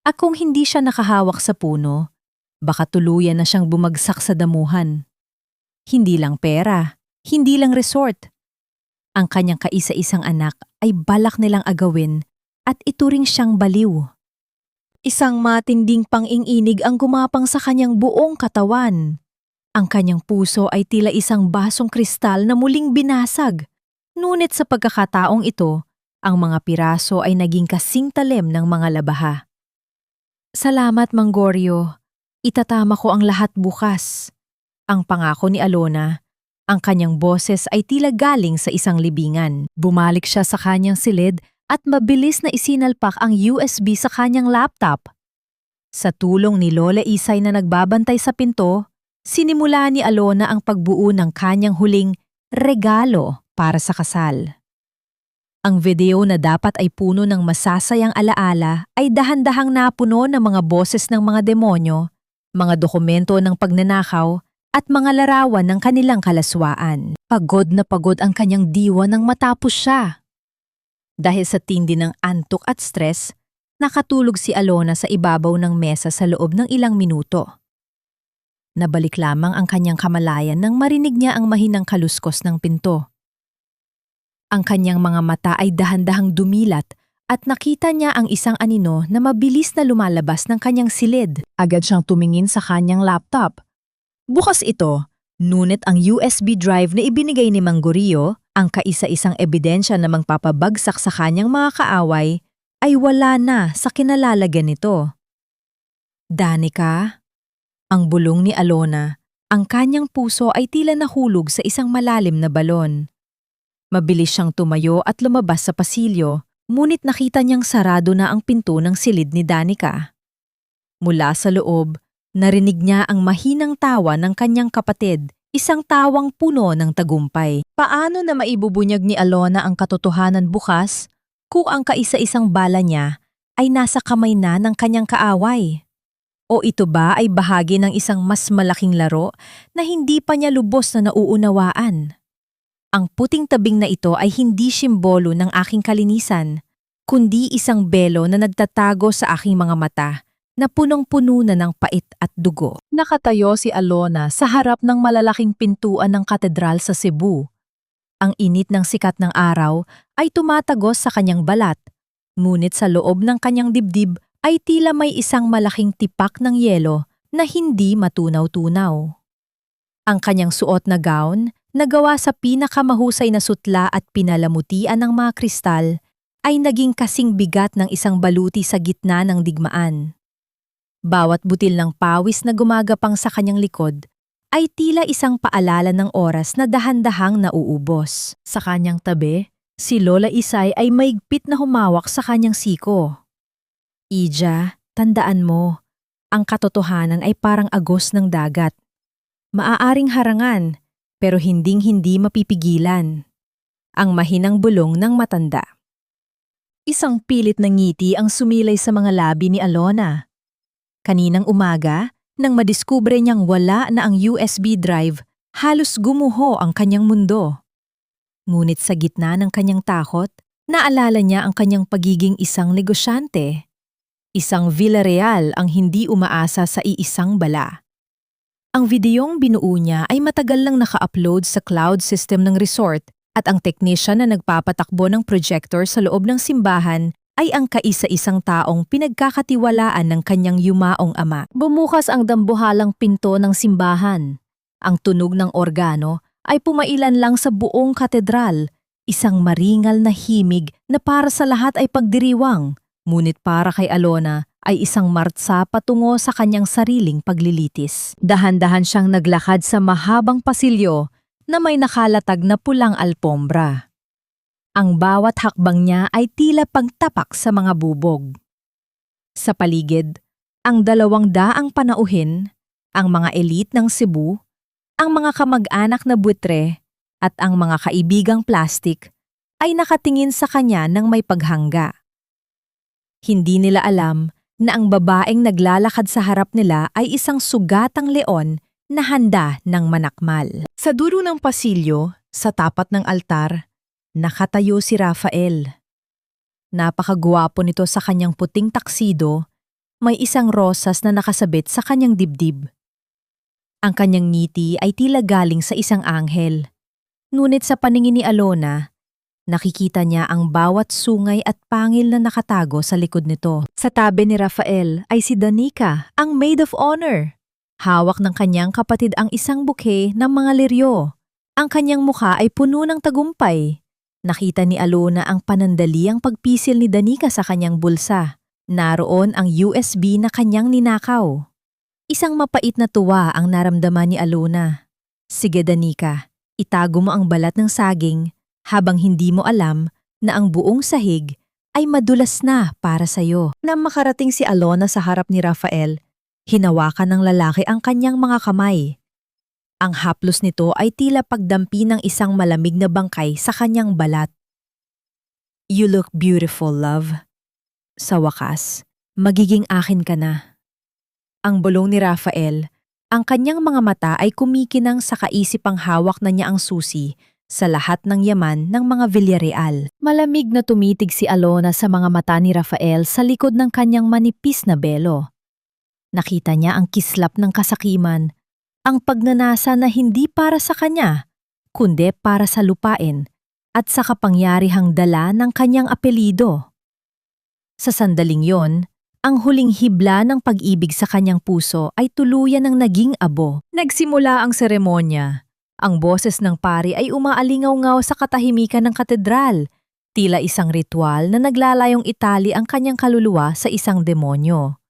at kung hindi siya nakahawak sa puno, baka tuluyan na siyang bumagsak sa damuhan. Hindi lang pera, hindi lang resort. Ang kanyang kaisa-isang anak ay balak nilang agawin at ituring siyang baliw. Isang matinding pang-inginig ang gumapang sa kanyang buong katawan. Ang kanyang puso ay tila isang basong kristal na muling binasag. Ngunit sa pagkakataong ito, ang mga piraso ay naging kasing talim ng mga labaha. Salamat, Mang Goryo. Itatama ko ang lahat bukas. Ang pangako ni Alona, ang kanyang boses ay tila galing sa isang libingan. Bumalik siya sa kanyang silid at mabilis na isinalpak ang USB sa kanyang laptop. Sa tulong ni Lola Isay na nagbabantay sa pinto, sinimula ni Alona ang pagbuo ng kanyang huling regalo para sa kasal. Ang video na dapat ay puno ng masasayang alaala ay dahan-dahang napuno ng mga boses ng mga demonyo, mga dokumento ng pagnanakaw at mga larawan ng kanilang kalaswaan. Pagod na pagod ang kanyang diwa nang matapos siya. Dahil sa tindi ng antok at stress, nakatulog si Alona sa ibabaw ng mesa sa loob ng ilang minuto. Nabalik lamang ang kanyang kamalayan nang marinig niya ang mahinang kaluskos ng pinto. Ang kanyang mga mata ay dahan-dahang dumilat at nakita niya ang isang anino na mabilis na lumalabas ng kanyang silid. Agad siyang tumingin sa kanyang laptop. Bukas ito, ngunit ang USB drive na ibinigay ni Mang Goryo, ang kaisa-isang ebidensya na magpapabagsak sa kanyang mga kaaway, ay wala na sa kinalalagyan nito. Danica, ang bulong ni Alona, ang kanyang puso ay tila nahulog sa isang malalim na balon. Mabilis siyang tumayo at lumabas sa pasilyo, ngunit nakita niyang sarado na ang pinto ng silid ni Danica. Mula sa loob, narinig niya ang mahinang tawa ng kanyang kapatid, isang tawang puno ng tagumpay. Paano na maibubunyag ni Alona ang katotohanan bukas kung ang kaisa-isang bala niya ay nasa kamay na ng kanyang kaaway? O ito ba ay bahagi ng isang mas malaking laro na hindi pa niya lubos na nauunawaan? Ang puting tabing na ito ay hindi simbolo ng aking kalinisan, kundi isang belo na nagtatago sa aking mga mata na punong-puno na ng pait at dugo. Nakatayo si Alona sa harap ng malalaking pintuan ng katedral sa Cebu. Ang init ng sikat ng araw ay tumatagos sa kanyang balat, ngunit sa loob ng kanyang dibdib ay tila may isang malaking tipak ng yelo na hindi matunaw-tunaw. Ang kanyang suot na gown, na gawa sa pinakamahusay na sutla at pinalamutian ng mga kristal, ay naging kasing bigat ng isang baluti sa gitna ng digmaan. Bawat butil ng pawis na gumagapang sa kanyang likod ay tila isang paalala ng oras na dahan-dahang nauubos. Sa kanyang tabi, si Lola Isay ay maigpit na humawak sa kanyang siko. Ija, tandaan mo, ang katotohanan ay parang agos ng dagat. Maaaring harangan, pero hinding-hindi mapipigilan. Ang mahinang bulong ng matanda. Isang pilit na ngiti ang sumilay sa mga labi ni Alona. Kaninang umaga, nang madiskubre niyang wala na ang USB drive, halos gumuho ang kanyang mundo. Ngunit sa gitna ng kanyang takot, naalala niya ang kanyang pagiging isang negosyante. Isang Villarreal ang hindi umaasa sa iisang bala. Ang videong binuo niya ay matagal lang naka-upload sa cloud system ng resort at ang technician na nagpapatakbo ng projector sa loob ng simbahan ay ang kaisa-isang taong pinagkakatiwalaan ng kanyang yumaong ama. Bumukas ang dambuhalang pinto ng simbahan. Ang tunog ng organo ay pumailan lang sa buong katedral, isang maringal na himig na para sa lahat ay pagdiriwang, Ngunit para kay Alona ay isang martsa patungo sa kanyang sariling paglilitis. Dahan-dahan siyang naglakad sa mahabang pasilyo na may nakalatag na pulang alpombra. Ang bawat hakbang niya ay tila pagtapak sa mga bubog. Sa paligid, ang 200 panauhin, ang mga elite ng Cebu, ang mga kamag-anak na buitre, at ang mga kaibigang plastik ay nakatingin sa kanya ng may paghangga. Hindi nila alam na ang babaeng naglalakad sa harap nila ay isang sugatang leon na handa ng manakmal. Sa dulo ng pasilyo, sa tapat ng altar, nakatayo si Rafael. Napakagwapo nito sa kanyang puting taksido, may isang rosas na nakasabit sa kanyang dibdib. Ang kanyang ngiti ay tila galing sa isang anghel. Ngunit sa paningin ni Alona, nakikita niya ang bawat sungay at pangil na nakatago sa likod nito. Sa tabi ni Rafael ay si Danica, ang maid of honor. Hawak ng kanyang kapatid ang isang bouquet ng mga liryo. Ang kanyang mukha ay puno ng tagumpay. Nakita ni Alona ang panandaliang pagpisil ni Danica sa kanyang bulsa. Naroon ang USB na kanyang ninakaw. Isang mapait na tuwa ang naramdaman ni Alona. Sige Danica, itago mo ang balat ng saging habang hindi mo alam na ang buong sahig ay madulas na para sa'yo. Nang makarating si Alona sa harap ni Rafael, hinawakan ng lalaki ang kanyang mga kamay. Ang haplos nito ay tila pagdampi ng isang malamig na bangkay sa kanyang balat. You look beautiful, love. Sa wakas, magiging akin ka na. Ang bulong ni Rafael, ang kanyang mga mata ay kumikinang sa kaisipang hawak na niya ang susi sa lahat ng yaman ng mga Villarreal. Malamig na tumitig si Alona sa mga mata ni Rafael sa likod ng kanyang manipis na belo. Nakita niya ang kislap ng kasakiman, ang pagnanasa na hindi para sa kanya, kundi para sa lupain at sa kapangyarihang dala ng kanyang apelido. Sa sandaling yon, ang huling hibla ng pag-ibig sa kanyang puso ay tuluyan ng naging abo. Nagsimula ang seremonya. Ang boses ng pari ay umaalingaw-ngaw sa katahimikan ng katedral, tila isang ritual na naglalayong itali ang kanyang kaluluwa sa isang demonyo.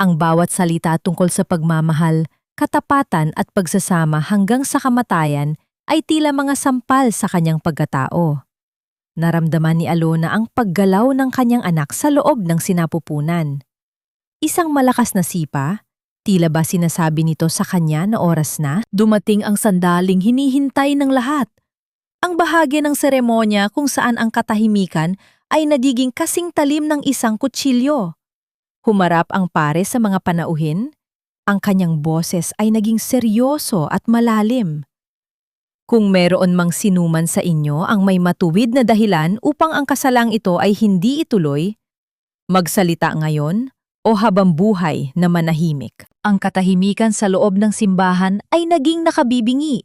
Ang bawat salita tungkol sa pagmamahal, katapatan at pagsasama hanggang sa kamatayan ay tila mga sampal sa kanyang pagkatao. Naramdaman ni Alona ang paggalaw ng kanyang anak sa loob ng sinapupunan. Isang malakas na sipa, tila ba sinasabi nito sa kanya na oras na? Dumating ang sandaling hinihintay ng lahat. Ang bahagi ng seremonya kung saan ang katahimikan ay nagiging kasing talim ng isang kutsilyo. Humarap ang pare sa mga panauhin. Ang kanyang boses ay naging seryoso at malalim. Kung meron mang sinuman sa inyo ang may matuwid na dahilan upang ang kasalang ito ay hindi ituloy, magsalita ngayon o habang buhay na manahimik. Ang katahimikan sa loob ng simbahan ay naging nakabibingi.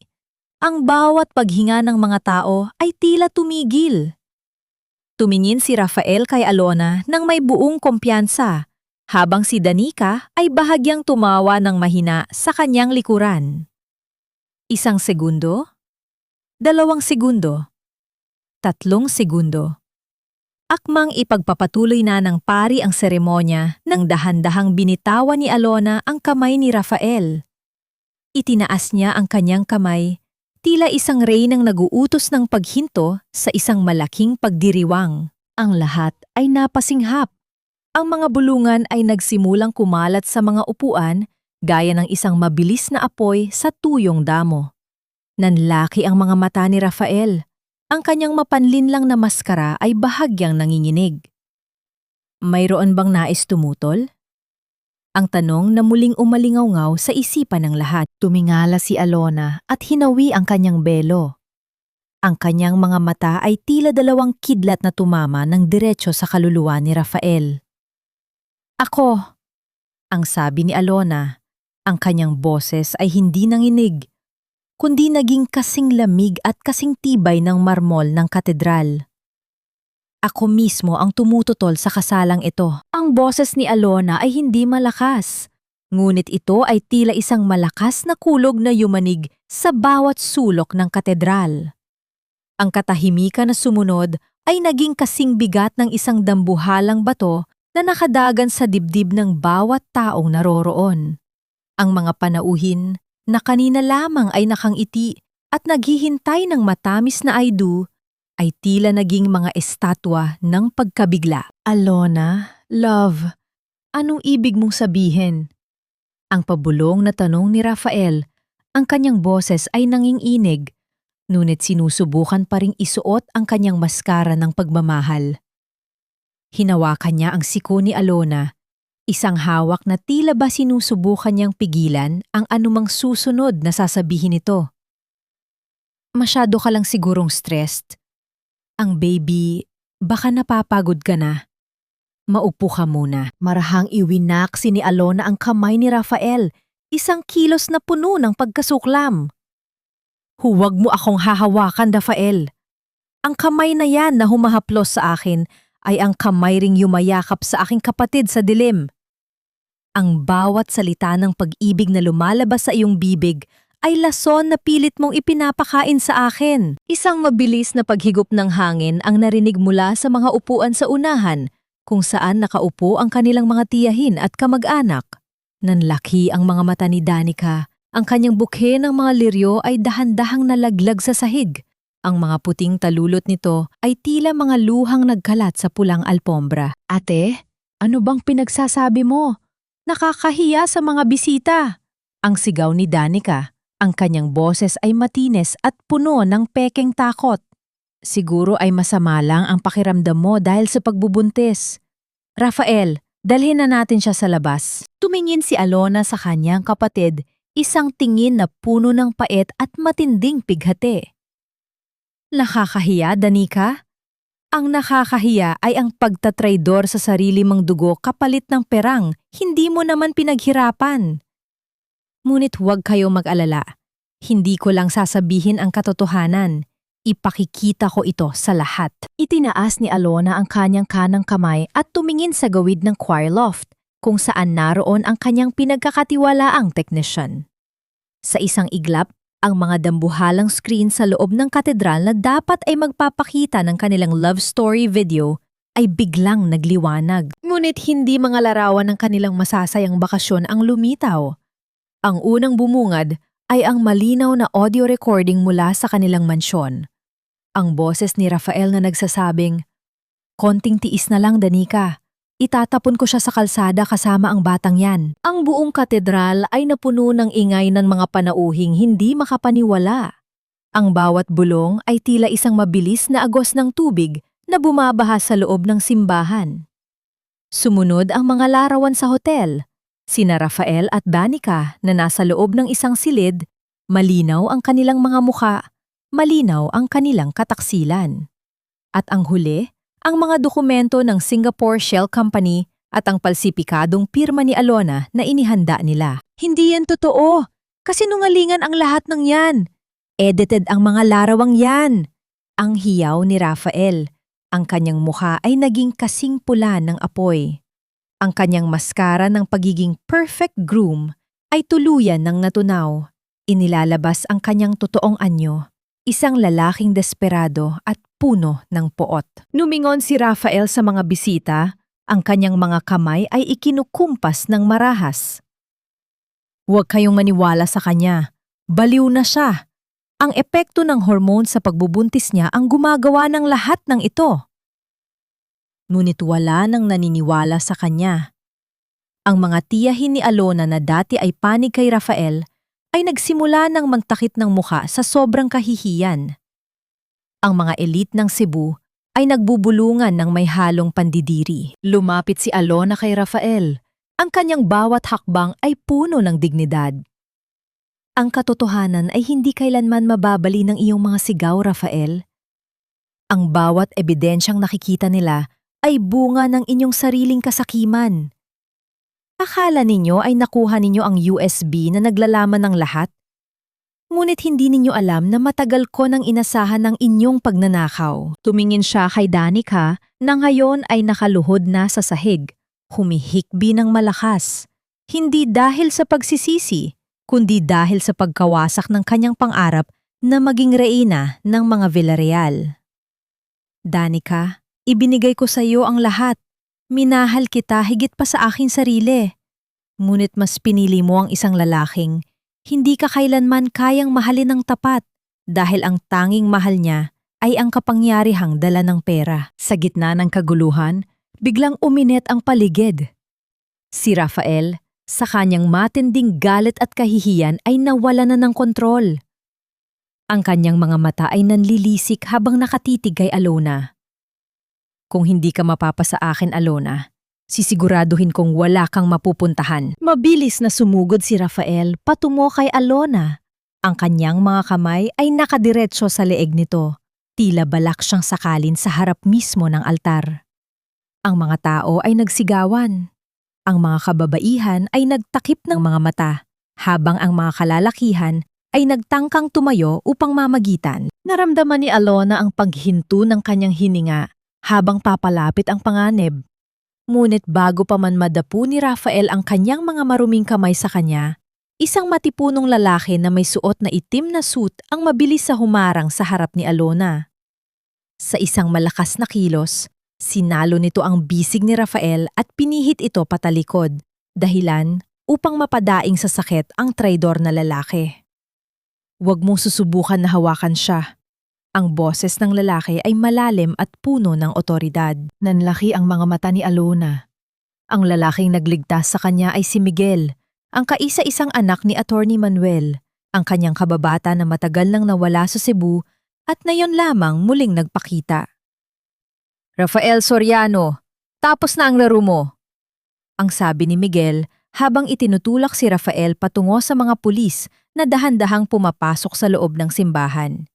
Ang bawat paghinga ng mga tao ay tila tumigil. Tumingin si Rafael kay Alona nang may buong kumpiyansa, habang si Danica ay bahagyang tumawa ng mahina sa kanyang likuran. 1 segundo, 2 segundo, 3 segundo. Akmang ipagpapatuloy na ng pari ang seremonya nang dahan-dahang binitawan ni Alona ang kamay ni Rafael. Itinaas niya ang kanyang kamay, tila isang reynang naguutos ng paghinto sa isang malaking pagdiriwang. Ang lahat ay napasinghap. Ang mga bulungan ay nagsimulang kumalat sa mga upuan gaya ng isang mabilis na apoy sa tuyong damo. Nanlaki ang mga mata ni Rafael. Ang kanyang mapanlinlang na maskara ay bahagyang nanginginig. Mayroon bang nais tumutol? Ang tanong na muling umalingaw-ngaw sa isipan ng lahat. Tumingala si Alona at hinawi ang kanyang belo. Ang kanyang mga mata ay tila 2 kidlat na tumama ng diretso sa kaluluwa ni Rafael. Ako, ang sabi ni Alona. Ang kanyang boses ay hindi nanginig, kundi naging kasing lamig at kasing tibay ng marmol ng katedral. Ako mismo ang tumututol sa kasalang ito. Ang boses ni Alona ay hindi malakas, ngunit ito ay tila isang malakas na kulog na yumanig sa bawat sulok ng katedral. Ang katahimikan na sumunod ay naging kasing bigat ng isang dambuhalang bato na nakadagan sa dibdib ng bawat taong naroroon. Ang mga panauhin na kanina lamang ay nakangiti at naghihintay ng matamis na I do ay tila naging mga estatwa ng pagkabigla. Alona, love, anong ibig mong sabihin? Ang pabulong na tanong ni Rafael, ang kanyang boses ay nanginginig, ngunit sinusubukan pa ring isuot ang kanyang maskara ng pagmamahal. Hinawakan niya ang siko ni Alona, isang hawak na tila ba sinusubukan niyang pigilan ang anumang susunod na sasabihin nito. Masyado ka lang sigurong stressed. Ang baby, baka napapagod ka na. Maupo ka muna. Marahang iwinaksi ni Alona ang kamay ni Rafael, isang kilos na puno ng pagkasuklam. Huwag mo akong hahawakan, Rafael. Ang kamay na yan na humahaplos sa akin ay ang kamay ring yumayakap sa aking kapatid sa dilim. Ang bawat salita ng pag-ibig na lumalabas sa iyong bibig ay lason na pilit mong ipinapakain sa akin. Isang mabilis na paghigop ng hangin ang narinig mula sa mga upuan sa unahan, kung saan nakaupo ang kanilang mga tiyahin at kamag-anak. Nanlaki ang mga mata ni Danica. Ang kanyang bukhe ng mga liryo ay dahan-dahang nalaglag sa sahig. Ang mga puting talulot nito ay tila mga luhang nagkalat sa pulang alpombra. Ate, ano bang pinagsasabi mo? Nakakahiya sa mga bisita. Ang sigaw ni Danica. Ang kanyang boses ay matines at puno ng pekeng takot. Siguro ay masama lang ang pakiramdam mo dahil sa pagbubuntis. Rafael, dalhin na natin siya sa labas. Tumingin si Alona sa kanyang kapatid, isang tingin na puno ng pait at matinding pighati. Nakakahiya, Danica? Ang nakakahiya ay ang pagtatraidor sa sarili mong dugo kapalit ng perang, hindi mo naman pinaghirapan. Ngunit huwag kayo mag-alala. Hindi ko lang sasabihin ang katotohanan. Ipakikita ko ito sa lahat. Itinaas ni Alona ang kanyang kanang kamay at tumingin sa gawid ng choir loft, kung saan naroon ang kanyang pinagkakatiwalaang technician. Sa isang iglap, ang mga dambuhalang screen sa loob ng katedral na dapat ay magpapakita ng kanilang love story video ay biglang nagliwanag. Ngunit hindi mga larawan ng kanilang masasayang bakasyon ang lumitaw. Ang unang bumungad ay ang malinaw na audio recording mula sa kanilang mansyon. Ang boses ni Rafael na nagsasabing, "Konting tiis na lang, Danica. Itatapon ko siya sa kalsada kasama ang batang yan." Ang buong katedral ay napuno ng ingay ng mga panauhing hindi makapaniwala. Ang bawat bulong ay tila isang mabilis na agos ng tubig na bumabaha sa loob ng simbahan. Sumunod ang mga larawan sa hotel. Sina Rafael at Danica na nasa loob ng isang silid, malinaw ang kanilang mga muka, malinaw ang kanilang kataksilan. At ang huli, ang mga dokumento ng Singapore Shell Company at ang palsipikadong pirma ni Alona na inihanda nila. Hindi yan totoo, kasi nungalingan ang lahat ng yan. Edited ang mga larawang yan. Ang hiyaw ni Rafael. Ang kanyang mukha ay naging kasing pula ng apoy. Ang kanyang maskara ng pagiging perfect groom ay tuluyan ng natunaw. Inilalabas ang kanyang totoong anyo, isang lalaking desperado at puno ng poot. Numingon si Rafael sa mga bisita, ang kanyang mga kamay ay ikinukumpas ng marahas. Huwag kayong maniwala sa kanya. Baliw na siya. Ang epekto ng hormone sa pagbubuntis niya ang gumagawa ng lahat ng ito. Ngunit wala nang naniniwala sa kanya. Ang mga tiyahin ni Alona na dati ay panig kay Rafael ay nagsimula ng magtakit ng muka sa sobrang kahihiyan. Ang mga elite ng Cebu ay nagbubulungan ng may halong pandidiri. Lumapit si Alona kay Rafael. Ang kanyang bawat hakbang ay puno ng dignidad. Ang katotohanan ay hindi kailanman mababali ng iyong mga sigaw, Rafael. Ang bawat ebidensyang nakikita nila ay bunga ng inyong sariling kasakiman. Akala ninyo ay nakuha ninyo ang USB na naglalaman ng lahat? Ngunit hindi ninyo alam na matagal ko nang inasahan ng inyong pagnanakaw. Tumingin siya kay Danica na ngayon ay nakaluhod na sa sahig, humihikbi ng malakas. Hindi dahil sa pagsisisi, kundi dahil sa pagkawasak ng kanyang pangarap na maging reyna ng mga Villarreal. Danica, ibinigay ko sa iyo ang lahat. Minahal kita higit pa sa aking sarili. Ngunit mas pinili mo ang isang lalaking hindi ka kailanman kayang mahalin ng tapat dahil ang tanging mahal niya ay ang kapangyarihang dala ng pera. Sa gitna ng kaguluhan, biglang uminit ang paligid. Si Rafael, sa kanyang matinding galit at kahihiyan ay nawala na ng kontrol. Ang kanyang mga mata ay nanlilisik habang nakatitig kay Alona. Kung hindi ka mapapasa akin, Alona, sisiguraduhin kong wala kang mapupuntahan. Mabilis na sumugod si Rafael patungo kay Alona. Ang kanyang mga kamay ay nakadiretso sa leeg nito. Tila balak siyang sakalin sa harap mismo ng altar. Ang mga tao ay nagsigawan. Ang mga kababaihan ay nagtakip ng mga mata, habang ang mga kalalakihan ay nagtangkang tumayo upang mamagitan. Naramdaman ni Alona ang paghinto ng kanyang hininga habang papalapit ang panganib. Ngunit bago pa man madapu ni Rafael ang kanyang mga maruming kamay sa kanya, isang matipunong lalaki na may suot na itim na suit ang mabilis sa humarang sa harap ni Alona. Sa isang malakas na kilos, sinalo nito ang bisig ni Rafael at pinihit ito patalikod, dahilan upang mapadaing sa sakit ang traidor na lalaki. Huwag mong susubukan na hawakan siya. Ang boses ng lalaki ay malalim at puno ng otoridad. Nanlaki ang mga mata ni Alona. Ang lalaking nagligtas sa kanya ay si Miguel, ang kaisa-isang anak ni Attorney Manuel, ang kanyang kababata na matagal nang nawala sa Cebu at ngayon lamang muling nagpakita. Rafael Soriano, tapos na ang laro mo, ang sabi ni Miguel habang itinutulak si Rafael patungo sa mga pulis na dahan-dahang pumapasok sa loob ng simbahan.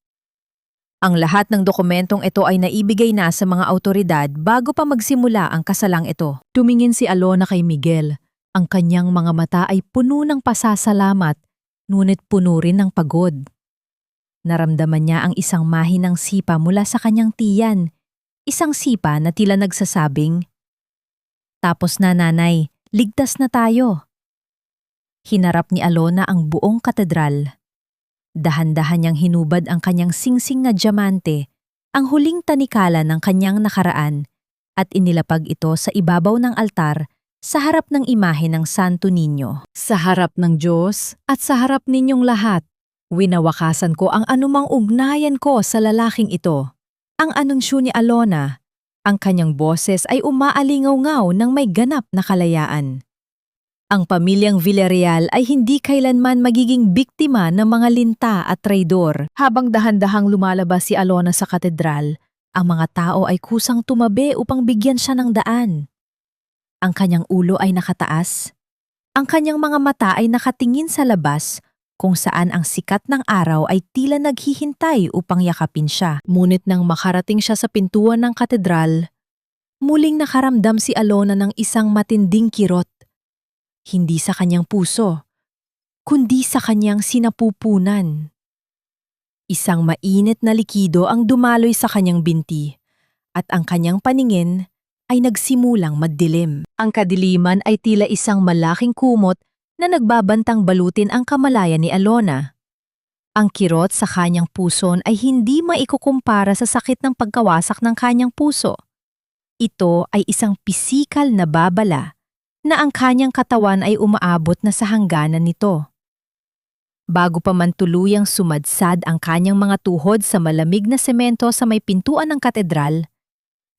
Ang lahat ng dokumentong ito ay naibigay na sa mga autoridad bago pa magsimula ang kasalang ito. Tumingin si Alona kay Miguel. Ang kanyang mga mata ay puno ng pasasalamat, ngunit puno rin ng pagod. Naramdaman niya ang isang mahinang sipa mula sa kanyang tiyan. Isang sipa na tila nagsasabing, "Tapos na, nanay, ligtas na tayo." Hinarap ni Alona ang buong katedral. Dahan-dahan niyang hinubad ang kanyang singsing na diamante, ang huling tanikala ng kanyang nakaraan, at inilapag ito sa ibabaw ng altar sa harap ng imahe ng Santo Niño. Sa harap ng Diyos at sa harap ninyong lahat, winawakasan ko ang anumang ugnayan ko sa lalaking ito. Ang anunsyo ni Alona, ang kanyang boses ay umaalingaw-ngaw ng may ganap na kalayaan. Ang pamilyang Villarreal ay hindi kailanman magiging biktima ng mga linta at traidor. Habang dahan-dahang lumalabas si Alona sa katedral, ang mga tao ay kusang tumabi upang bigyan siya ng daan. Ang kanyang ulo ay nakataas. Ang kanyang mga mata ay nakatingin sa labas, kung saan ang sikat ng araw ay tila naghihintay upang yakapin siya. Ngunit nang makarating siya sa pintuan ng katedral, muling nakaramdam si Alona ng isang matinding kirot. Hindi sa kanyang puso, kundi sa kanyang sinapupunan. Isang mainit na likido ang dumaloy sa kanyang binti, at ang kanyang paningin ay nagsimulang magdilim. Ang kadiliman ay tila isang malaking kumot na nagbabantang balutin ang kamalayan ni Alona. Ang kirot sa kanyang puso ay hindi maikukumpara sa sakit ng pagkawasak ng kanyang puso. Ito ay isang pisikal na babala na ang kanyang katawan ay umaabot na sa hangganan nito. Bago pa man tuluyang sumadsad ang kanyang mga tuhod sa malamig na semento sa may pintuan ng katedral,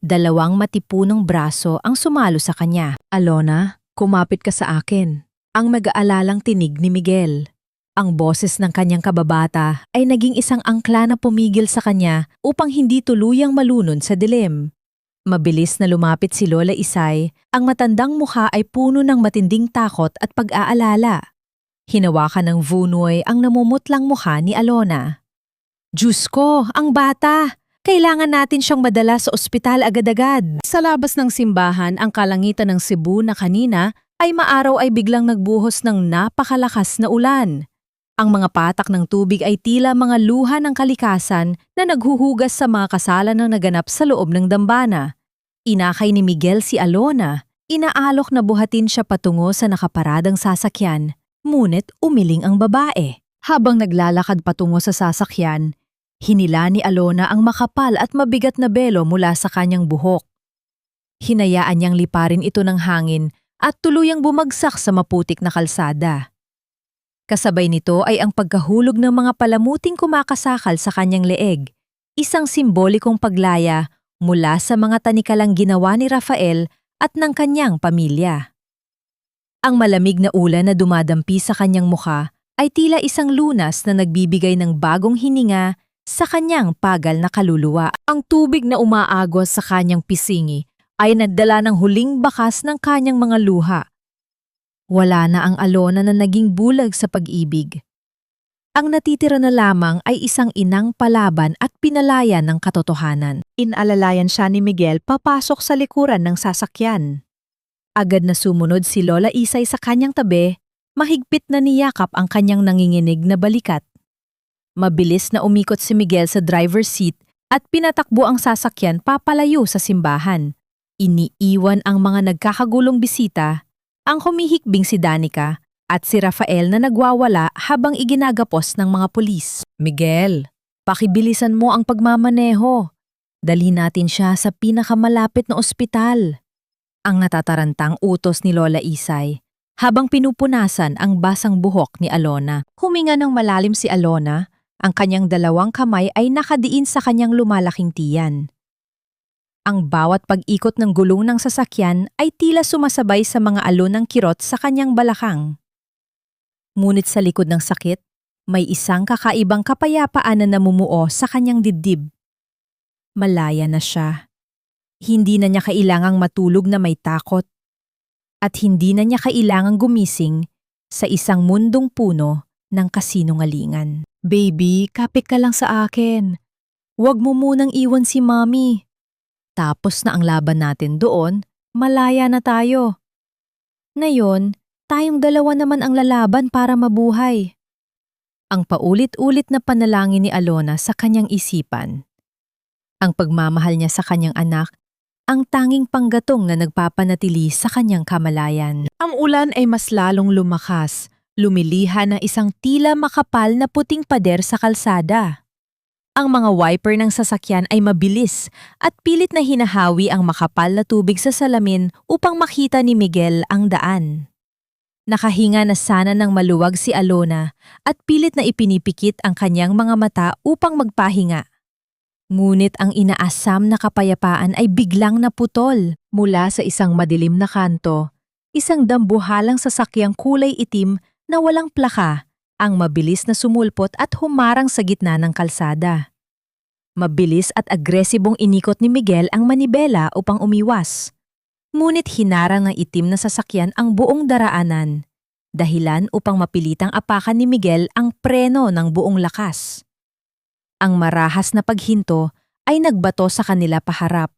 dalawang matipunong braso ang sumalo sa kanya. "Alona, kumapit ka sa akin." Ang mag-aalalang tinig ni Miguel. Ang boses ng kanyang kababata ay naging isang angkla na pumigil sa kanya upang hindi tuluyang malunod sa dilim. Mabilis na lumapit si Lola Isay, ang matandang mukha ay puno ng matinding takot at pag-aalala. Hinawakan ng vunoy ang namumutlang mukha ni Alona. "Diyos ko, ang bata! Kailangan natin siyang madala sa ospital agad-agad." Sa labas ng simbahan, ang kalangitan ng Cebu na kanina ay maaraw ay biglang nagbuhos ng napakalakas na ulan. Ang mga patak ng tubig ay tila mga luha ng kalikasan na naghuhugas sa mga kasalan na naganap sa loob ng dambana. Inakay ni Miguel si Alona, inaalok na buhatin siya patungo sa nakaparadang sasakyan, ngunit umiling ang babae. Habang naglalakad patungo sa sasakyan, hinila ni Alona ang makapal at mabigat na belo mula sa kanyang buhok. Hinayaan niyang liparin ito ng hangin at tuluyang bumagsak sa maputik na kalsada. Kasabay nito ay ang pagkahulog ng mga palamuting kumakasakal sa kanyang leeg, isang simbolikong paglaya mula sa mga tanikalang ginawa ni Rafael at ng kanyang pamilya. Ang malamig na ulan na dumadampi sa kanyang mukha ay tila isang lunas na nagbibigay ng bagong hininga sa kanyang pagal na kaluluwa. Ang tubig na umaagos sa kanyang pisingi ay nagdala ng huling bakas ng kanyang mga luha. Wala na ang Alona na naging bulag sa pag-ibig. Ang natitira na lamang ay isang inang palaban at pinalaya ng katotohanan. Inalalayan siya ni Miguel papasok sa likuran ng sasakyan. Agad na sumunod si Lola Isay sa kanyang tabi, mahigpit na niyakap ang kanyang nanginginig na balikat. Mabilis na umikot si Miguel sa driver's seat at pinatakbo ang sasakyan papalayo sa simbahan. Iniiwan ang mga nagkakagulong bisita, ang humihikbing si Danica at si Rafael na nagwawala habang iginagapos ng mga pulis. Miguel, pakibilisan mo ang pagmamaneho. Dali natin siya sa pinakamalapit na ospital. Ang natatarantang utos ni Lola Isay habang pinupunasan ang basang buhok ni Alona. Huminga ng malalim si Alona, ang kanyang dalawang kamay ay nakadiin sa kanyang lumalaking tiyan. Ang bawat pag-ikot ng gulong ng sasakyan ay tila sumasabay sa mga alon ng kirot sa kanyang balakang. Ngunit sa likod ng sakit, may isang kakaibang kapayapaan na namumuo sa kanyang dibdib. Malaya na siya. Hindi na niya kailangang matulog na may takot. At hindi na niya kailangang gumising sa isang mundong puno ng kasinungalingan. Baby, kapit ka lang sa akin. Huwag mo munang iwan si Mommy. Tapos na ang laban natin doon, malaya na tayo. Ngayon, tayong dalawa naman ang lalaban para mabuhay. Ang paulit-ulit na panalangin ni Alona sa kanyang isipan. Ang pagmamahal niya sa kanyang anak, ang tanging panggatong na nagpapanatili sa kanyang kamalayan. Ang ulan ay mas lalong lumakas, lumiliha ng isang tila makapal na puting pader sa kalsada. Ang mga wiper ng sasakyan ay mabilis at pilit na hinahawi ang makapal na tubig sa salamin upang makita ni Miguel ang daan. Nakahinga na sana ng maluwag si Alona at pilit na ipinipikit ang kanyang mga mata upang magpahinga. Ngunit ang inaasam na kapayapaan ay biglang naputol mula sa isang madilim na kanto. Isang dambuhalang sasakyang kulay itim na walang plaka ang mabilis na sumulpot at humarang sa gitna ng kalsada. Mabilis at agresibong inikot ni Miguel ang manibela upang umiwas. Ngunit hinarang ng itim na sasakyan ang buong daraanan, dahilan upang mapilitang apakan ni Miguel ang preno ng buong lakas. Ang marahas na paghinto ay nagbato sa kanila paharap.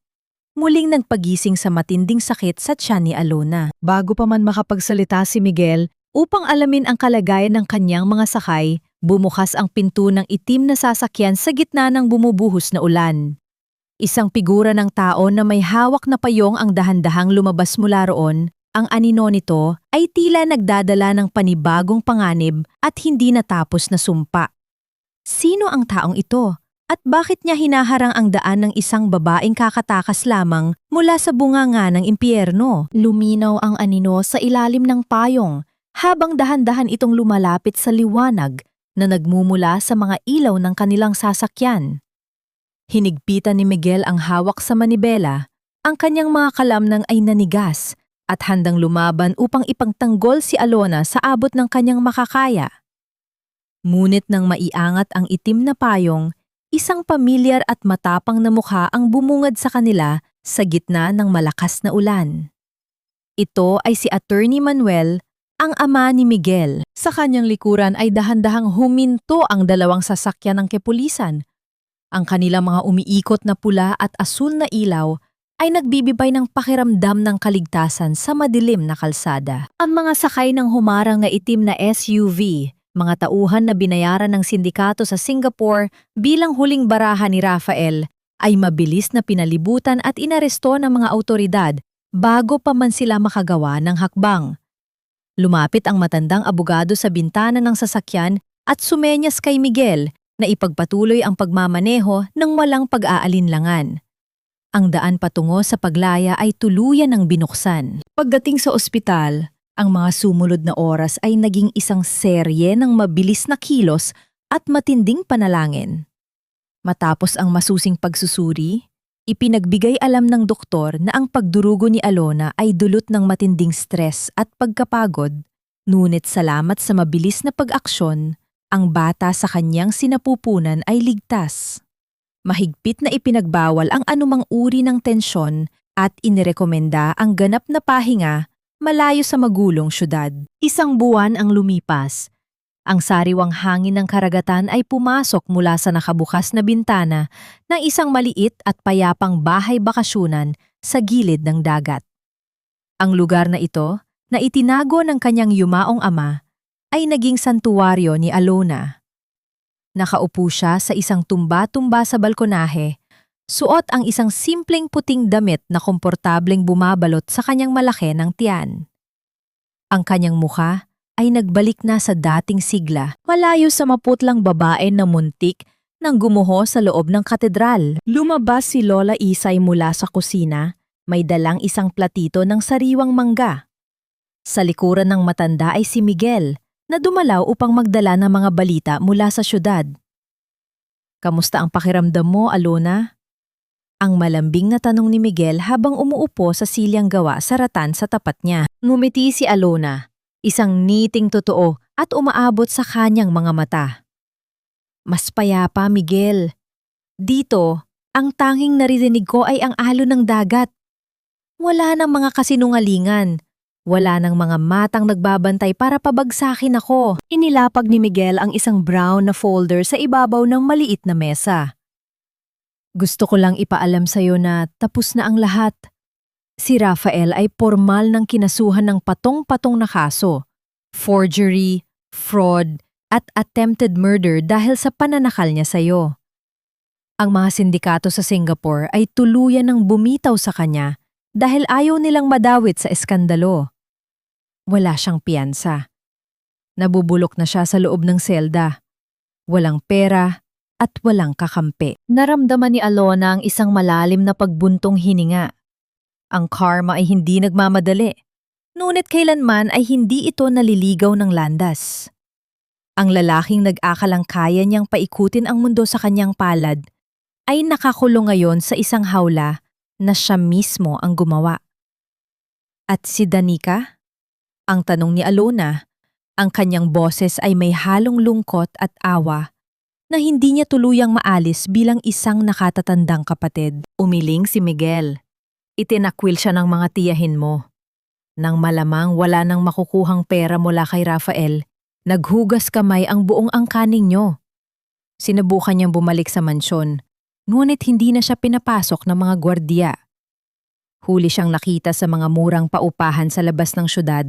Muling nagpagising sa matinding sakit sa tiyan ni Alona. Bago pa man makapagsalita si Miguel, upang alamin ang kalagayan ng kanyang mga sakay, bumukas ang pinto ng itim na sasakyan sa gitna ng bumubuhos na ulan. Isang figura ng tao na may hawak na payong ang dahan-dahang lumabas mula roon, ang anino nito ay tila nagdadala ng panibagong panganib at hindi natapos na sumpa. Sino ang taong ito? At bakit niya hinaharang ang daan ng isang babaeng kakatakas lamang mula sa bunganga ng impyerno? Luminaw ang anino sa ilalim ng payong habang dahan-dahan itong lumalapit sa liwanag na nagmumula sa mga ilaw ng kanilang sasakyan. Hinigpitan ni Miguel ang hawak sa manibela, ang kanyang mga kalamnang ay nanigas at handang lumaban upang ipagtanggol si Alona sa abot ng kanyang makakaya. Ngunit nang maiangat ang itim na payong, isang pamilyar at matapang na mukha ang bumungad sa kanila sa gitna ng malakas na ulan. Ito ay si Attorney Manuel, ang ama ni Miguel. Sa kanyang likuran ay dahan-dahang huminto ang dalawang sasakyan ng kepulisan. Ang kanilang mga umiikot na pula at asul na ilaw ay nagbibigay ng pakiramdam ng kaligtasan sa madilim na kalsada. Ang mga sakay ng humarang na itim na SUV, mga tauhan na binayaran ng sindikato sa Singapore bilang huling barahan ni Rafael, ay mabilis na pinalibutan at inaresto ng mga autoridad bago pa man sila makagawa ng hakbang. Lumapit ang matandang abogado sa bintana ng sasakyan at sumenyas kay Miguel na ipagpatuloy ang pagmamaneho ng walang pag-aalinlangan. Ang daan patungo sa paglaya ay tuluyan ng binuksan. Pagdating sa ospital, ang mga sumunod na oras ay naging isang serye ng mabilis na kilos at matinding panalangin. Matapos ang masusing pagsusuri, ipinagbigay alam ng doktor na ang pagdurugo ni Alona ay dulot ng matinding stress at pagkapagod, ngunit salamat sa mabilis na pag-aksyon, ang bata sa kanyang sinapupunan ay ligtas. Mahigpit na ipinagbawal ang anumang uri ng tensyon at inirekomenda ang ganap na pahinga malayo sa magulong syudad. Isang buwan ang lumipas. Ang sariwang hangin ng karagatan ay pumasok mula sa nakabukas na bintana ng isang maliit at payapang bahay bakasyonan sa gilid ng dagat. Ang lugar na ito, na itinago ng kanyang yumaong ama, ay naging santuwaryo ni Alona. Nakaupo siya sa isang tumba-tumba sa balkonahe, suot ang isang simpleng puting damit na komportableng bumabalot sa kanyang malaki ng tiyan. Ang kanyang mukha ay nagbalik na sa dating sigla, malayo sa maputlang babae na muntik nang gumuho sa loob ng katedral. Lumabas si Lola Isay mula sa kusina, may dalang isang platito ng sariwang mangga. Sa likuran ng matanda ay si Miguel, na dumalaw upang magdala ng mga balita mula sa syudad. "Kamusta ang pakiramdam mo, Alona?" Ang malambing na tanong ni Miguel habang umuupo sa silyang gawa sa ratan sa tapat niya. Ngumiti si Alona, isang ngiting totoo at umaabot sa kanyang mga mata. "Mas payapa, Miguel. Dito, ang tanging naririnig ko ay ang alon ng dagat. Wala nang mga kasinungalingan. Wala nang mga matang nagbabantay para pabagsakin ako." Inilapag ni Miguel ang isang brown na folder sa ibabaw ng maliit na mesa. "Gusto ko lang ipaalam sa'yo na tapos na ang lahat. Si Rafael ay formal ng kinasuhan ng patong-patong na kaso. Forgery, fraud, at attempted murder dahil sa pananakal niya sa'yo. Ang mga sindikato sa Singapore ay tuluyan ng bumitaw sa kanya dahil ayaw nilang madawit sa eskandalo. Wala siyang piyansa. Nabubulok na siya sa loob ng selda. Walang pera at walang kakampi." Naramdaman ni Alona ang isang malalim na pagbuntong hininga. Ang karma ay hindi nagmamadali, ngunit kailanman ay hindi ito naliligaw ng landas. Ang lalaking nag-akalang kaya niyang paikutin ang mundo sa kanyang palad ay nakakulong ngayon sa isang hawla na siya mismo ang gumawa. At si Danica? Ang tanong ni Alona, ang kanyang boses ay may halong lungkot at awa na hindi niya tuluyang maalis bilang isang nakatatandang kapatid. Umiling si Miguel. "Itinakwil siya ng mga tiyahin mo. Nang malamang wala nang makukuhang pera mula kay Rafael, naghugas kamay ang buong angkaning niyo. Sinubukan niyang bumalik sa mansyon, ngunit hindi na siya pinapasok ng mga gwardiya. Huli siyang nakita sa mga murang paupahan sa labas ng syudad,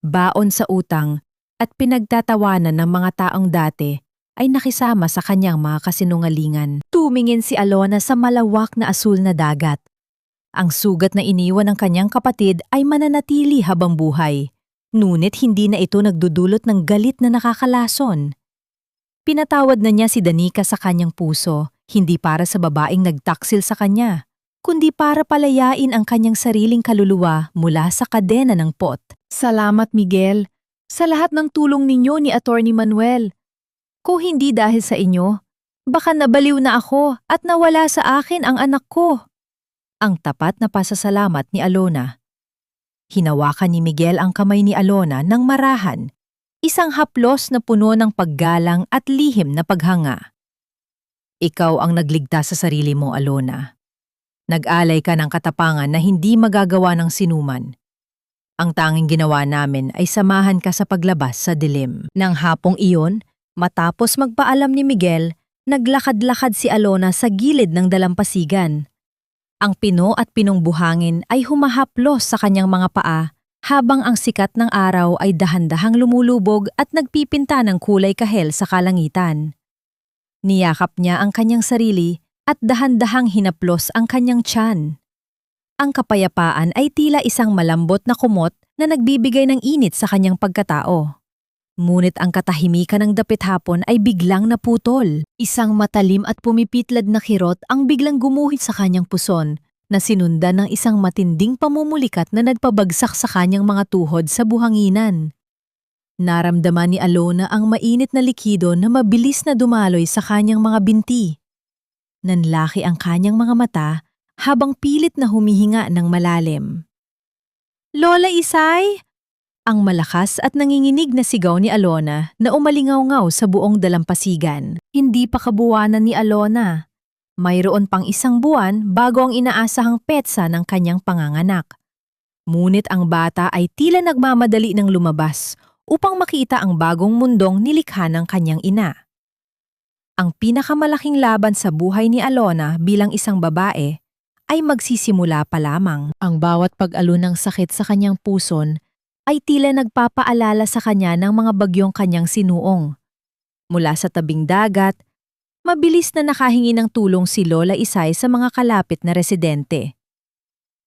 baon sa utang, at pinagtatawanan ng mga taong dati ay nakisama sa kanyang mga kasinungalingan." Tumingin si Alona sa malawak na asul na dagat. Ang sugat na iniwan ng kanyang kapatid ay mananatili habang buhay, ngunit hindi na ito nagdudulot ng galit na nakakalason. Pinatawad na niya si Danica sa kanyang puso, hindi para sa babaeng nagtaksil sa kanya, kundi para palayain ang kanyang sariling kaluluwa mula sa kadena ng pot. "Salamat, Miguel, sa lahat ng tulong ninyo ni Attorney Manuel. Kung hindi dahil sa inyo, baka nabaliw na ako at nawala sa akin ang anak ko." Ang tapat na pasasalamat ni Alona. Hinawakan ni Miguel ang kamay ni Alona ng marahan, isang haplos na puno ng paggalang at lihim na paghanga. "Ikaw ang nagligtas sa sarili mo, Alona. Nag-alay ka ng katapangan na hindi magagawa ng sinuman. Ang tanging ginawa namin ay samahan ka sa paglabas sa dilim." Nang hapong iyon, matapos magpaalam ni Miguel, naglakad-lakad si Alona sa gilid ng dalampasigan. Ang pino at pinong buhangin ay humahaplos sa kanyang mga paa habang ang sikat ng araw ay dahan-dahang lumulubog at nagpipinta ng kulay kahel sa kalangitan. Niyakap niya ang kanyang sarili at dahan-dahang hinaplos ang kanyang tiyan. Ang kapayapaan ay tila isang malambot na kumot na nagbibigay ng init sa kanyang pagkatao. Ngunit ang katahimikan ng dapit hapon ay biglang naputol. Isang matalim at pumipitlad na kirot ang biglang gumuhit sa kanyang puson na sinundan ng isang matinding pamumulikat na nagpabagsak sa kanyang mga tuhod sa buhanginan. Naramdaman ni Alona ang mainit na likido na mabilis na dumaloy sa kanyang mga binti. Nanlaki ang kanyang mga mata habang pilit na humihinga ng malalim. "Lola Isay!" Ang malakas at nanginginig na sigaw ni Alona na umalingaw-ngaw sa buong dalampasigan. Hindi pa kabuwanan ni Alona. Mayroon pang 1 buwan bago ang inaasahang petsa ng kanyang panganganak. Ngunit ang bata ay tila nagmamadali ng lumabas upang makita ang bagong mundong nilikha ng kanyang ina. Ang pinakamalaking laban sa buhay ni Alona bilang isang babae ay magsisimula pa lamang. Ang bawat pag-alon ng sakit sa kanyang puson ay tila nagpapaalala sa kanya ng mga bagyong kanyang sinuong. Mula sa tabing dagat, mabilis na nakahingi ng tulong si Lola Isay sa mga kalapit na residente.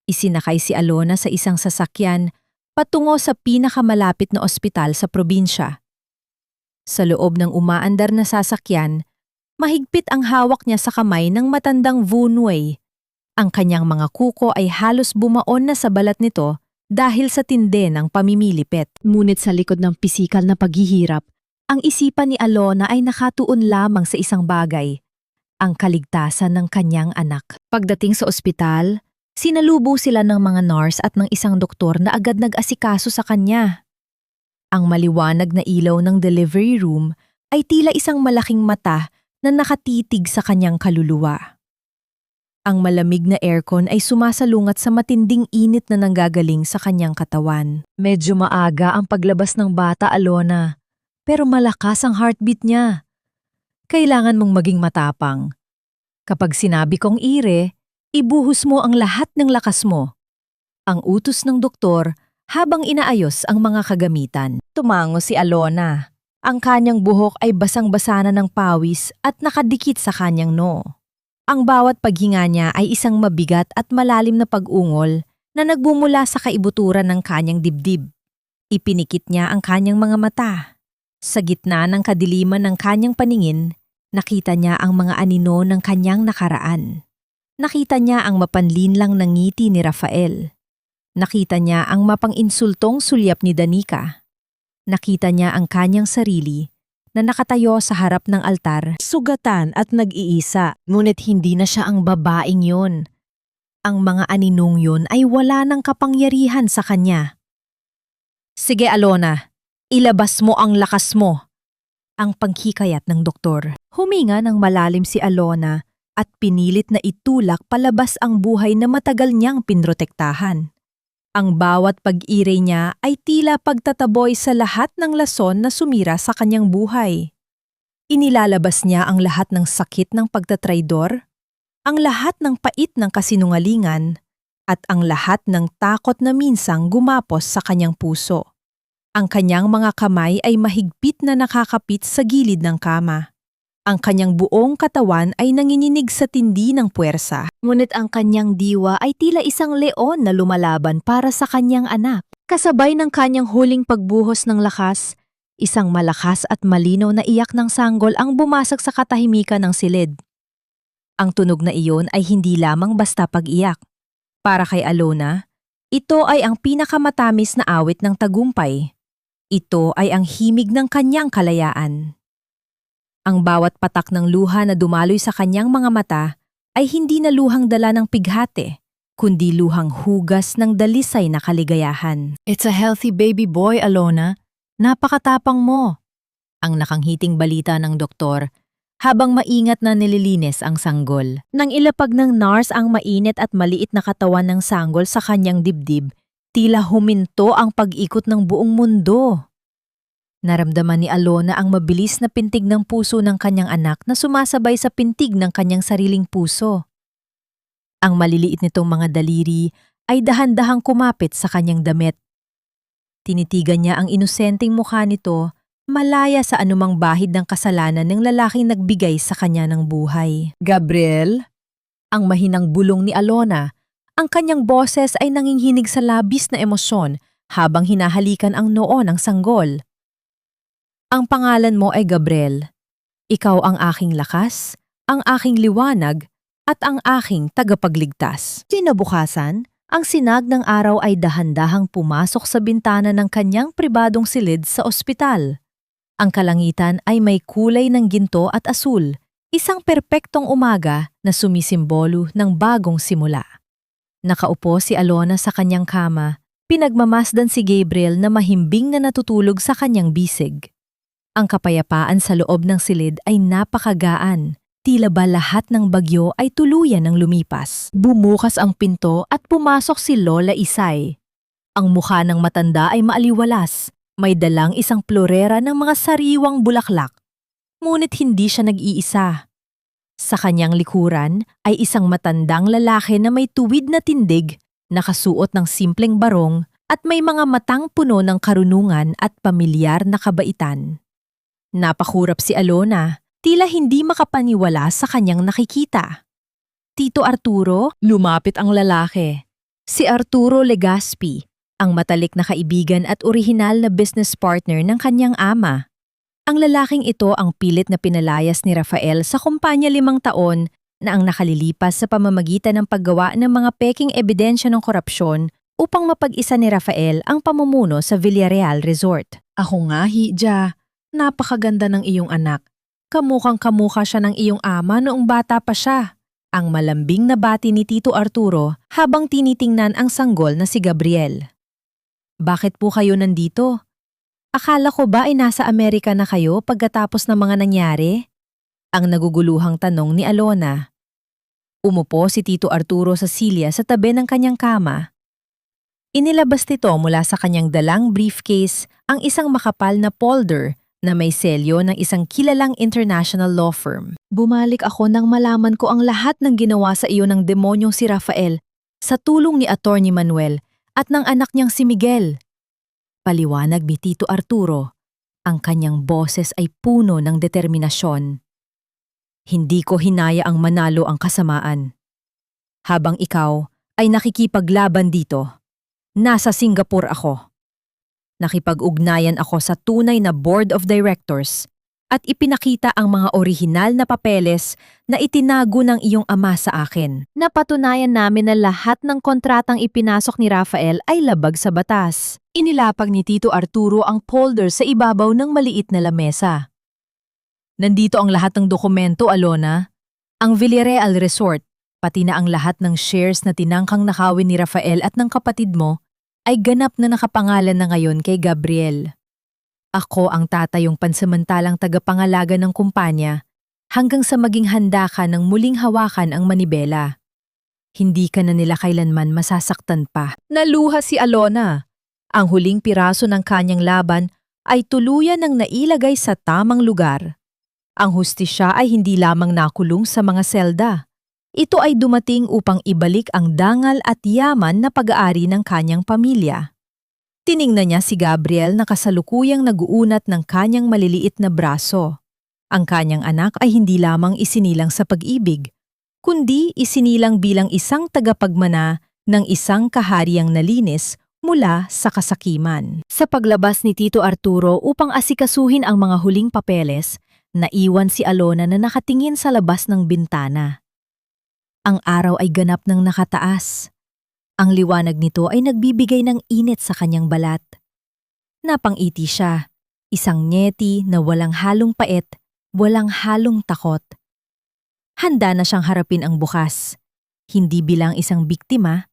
Isinakay si Alona sa isang sasakyan patungo sa pinakamalapit na ospital sa probinsya. Sa loob ng umaandar na sasakyan, mahigpit ang hawak niya sa kamay ng matandang Vunway. Ang kanyang mga kuko ay halos bumaon na sa balat nito dahil sa tindi ng pamimilipit. Ngunit sa likod ng pisikal na paghihirap, ang isipan ni Alona ay nakatuon lamang sa isang bagay, ang kaligtasan ng kanyang anak. Pagdating sa ospital, sinalubong sila ng mga nurse at ng isang doktor na agad nag-asikaso sa kanya. Ang maliwanag na ilaw ng delivery room ay tila isang malaking mata na nakatitig sa kanyang kaluluwa. Ang malamig na aircon ay sumasalungat sa matinding init na nanggagaling sa kanyang katawan. Medyo maaga ang paglabas ng bata, Alona, pero malakas ang heartbeat niya. Kailangan mong maging matapang. Kapag sinabi kong ire, ibuhos mo ang lahat ng lakas mo. Ang utos ng doktor habang inaayos ang mga kagamitan. Tumango si Alona. Ang kanyang buhok ay basang-basa na ng pawis at nakadikit sa kanyang noo. Ang bawat paghinga niya ay isang mabigat at malalim na pag-ungol na nagbumula sa kaibuturan ng kanyang dibdib. Ipinikit niya ang kanyang mga mata. Sa gitna ng kadiliman ng kanyang paningin, nakita niya ang mga anino ng kanyang nakaraan. Nakita niya ang mapanlinlang na ngiti ni Rafael. Nakita niya ang mapang-insultong sulyap ni Danica. Nakita niya ang kanyang sarili na nakatayo sa harap ng altar, sugatan at nag-iisa, ngunit hindi na siya ang babaeng yun. Ang mga aninong yun ay wala ng kapangyarihan sa kanya. "Sige, Alona, ilabas mo ang lakas mo," ang pangkikayat ng doktor. Huminga ng malalim si Alona at pinilit na itulak palabas ang buhay na matagal niyang pinrotektahan. Ang bawat pag-iray niya ay tila pagtataboy sa lahat ng lason na sumira sa kanyang buhay. Inilalabas niya ang lahat ng sakit ng pagtatraidor, ang lahat ng pait ng kasinungalingan, at ang lahat ng takot na minsang gumapos sa kanyang puso. Ang kanyang mga kamay ay mahigpit na nakakapit sa gilid ng kama. Ang kanyang buong katawan ay nanginginig sa tindi ng puwersa. Ngunit ang kanyang diwa ay tila isang leon na lumalaban para sa kanyang anak. Kasabay ng kanyang huling pagbuhos ng lakas, isang malakas at malinaw na iyak ng sanggol ang bumasag sa katahimikan ng silid. Ang tunog na iyon ay hindi lamang basta pag-iyak. Para kay Alona, ito ay ang pinakamatamis na awit ng tagumpay. Ito ay ang himig ng kanyang kalayaan. Ang bawat patak ng luha na dumaloy sa kanyang mga mata ay hindi na luhang dala ng pighate, kundi luhang hugas ng dalisay na kaligayahan. "It's a healthy baby boy, Alona. Napakatapang mo," ang nakanghiting balita ng doktor habang maingat na nililinis ang sanggol. Nang ilapag ng nurse ang mainit at maliit na katawan ng sanggol sa kanyang dibdib, tila huminto ang pag-ikot ng buong mundo. Naramdaman ni Alona ang mabilis na pintig ng puso ng kanyang anak na sumasabay sa pintig ng kanyang sariling puso. Ang maliliit nitong mga daliri ay dahan-dahang kumapit sa kanyang damit. Tinitigan niya ang inosenteng mukha nito, malaya sa anumang bahid ng kasalanan ng lalaking nagbigay sa kanya ng buhay. "Gabriel?" Ang mahinang bulong ni Alona. Ang kanyang boses ay nanginginig sa labis na emosyon habang hinahalikan ang noo ng sanggol. "Ang pangalan mo ay Gabriel. Ikaw ang aking lakas, ang aking liwanag, at ang aking tagapagligtas. Kinabukasan, ang sinag ng araw ay dahan-dahang pumasok sa bintana ng kanyang pribadong silid sa ospital. Ang kalangitan ay may kulay ng ginto at asul, isang perpektong umaga na sumisimbolo ng bagong simula. Nakaupo si Alona sa kanyang kama, pinagmamasdan si Gabriel na mahimbing na natutulog sa kanyang bisig. Ang kapayapaan sa loob ng silid ay napakagaan. Tila ba lahat ng bagyo ay tuluyan ng lumipas. Bumukas ang pinto at pumasok si Lola Isay. Ang mukha ng matanda ay maaliwalas. May dalang isang plorera ng mga sariwang bulaklak. Ngunit hindi siya nag-iisa. Sa kanyang likuran ay isang matandang lalaki na may tuwid na tindig, nakasuot ng simpleng barong at may mga matang puno ng karunungan at pamilyar na kabaitan. Napakurap si Alona. Tila hindi makapaniwala sa kanyang nakikita. Tito Arturo, lumapit ang lalaki. Si Arturo Legaspi, ang matalik na kaibigan at orihinal na business partner ng kanyang ama. Ang lalaking ito ang pilit na pinalayas ni Rafael sa kumpanya 5 taon na ang nakalilipas sa pamamagitan ng paggawa ng mga peking ebidensya ng korupsyon upang mapag-isa ni Rafael ang pamumuno sa Villarreal Resort. Ako nga, Hija. Napakaganda ng iyong anak. Kamukhang-kamukha siya ng iyong ama noong bata pa siya. Ang malambing na bati ni Tito Arturo habang tinitingnan ang sanggol na si Gabriel. Bakit po kayo nandito? Akala ko ba ay nasa Amerika na kayo pagkatapos ng mga nangyari? Ang naguguluhang tanong ni Alona. Umupo si Tito Arturo sa silya sa tabi ng kanyang kama. Inilabas nito mula sa kanyang dalang briefcase ang isang makapal na folder na may selyo ng isang kilalang international law firm. Bumalik ako nang malaman ko ang lahat ng ginawa sa iyo ng demonyong si Rafael sa tulong ni Attorney Manuel at ng anak niyang si Miguel. Paliwanag ni Tito Arturo, ang kanyang boses ay puno ng determinasyon. Hindi ko hinaya ang manalo ang kasamaan. Habang ikaw ay nakikipaglaban dito, nasa Singapore ako. Nakipag-ugnayan ako sa tunay na board of directors at ipinakita ang mga orihinal na papeles na itinago ng iyong ama sa akin. Napatunayan namin na lahat ng kontratang ipinasok ni Rafael ay labag sa batas. Inilapag ni Tito Arturo ang folder sa ibabaw ng maliit na lamesa. Nandito ang lahat ng dokumento, Alona. Ang Villarreal Resort, pati na ang lahat ng shares na tinangkang nakawin ni Rafael at ng kapatid mo, ay ganap na nakapangalan na ngayon kay Gabriel. Ako ang tatayong pansamantalang tagapangalaga ng kumpanya hanggang sa maging handa ka ng muling hawakan ang manibela. Hindi ka na nila kailanman masasaktan pa. Naluha si Alona. Ang huling piraso ng kanyang laban ay tuluyan ng nailagay sa tamang lugar. Ang hustisya ay hindi lamang nakulong sa mga selda. Ito ay dumating upang ibalik ang dangal at yaman na pag-aari ng kanyang pamilya. Tiningnan niya si Gabriel na kasalukuyang naguunat ng kanyang maliliit na braso. Ang kanyang anak ay hindi lamang isinilang sa pag-ibig, kundi isinilang bilang isang tagapagmana ng isang kahariang nalinis mula sa kasakiman. Sa paglabas ni Tito Arturo upang asikasuhin ang mga huling papeles, naiwan si Alona na nakatingin sa labas ng bintana. Ang araw ay ganap ng nakataas. Ang liwanag nito ay nagbibigay ng init sa kanyang balat. Napangiti siya, isang ngeti na walang halong pait, walang halong takot. Handa na siyang harapin ang bukas, hindi bilang isang biktima,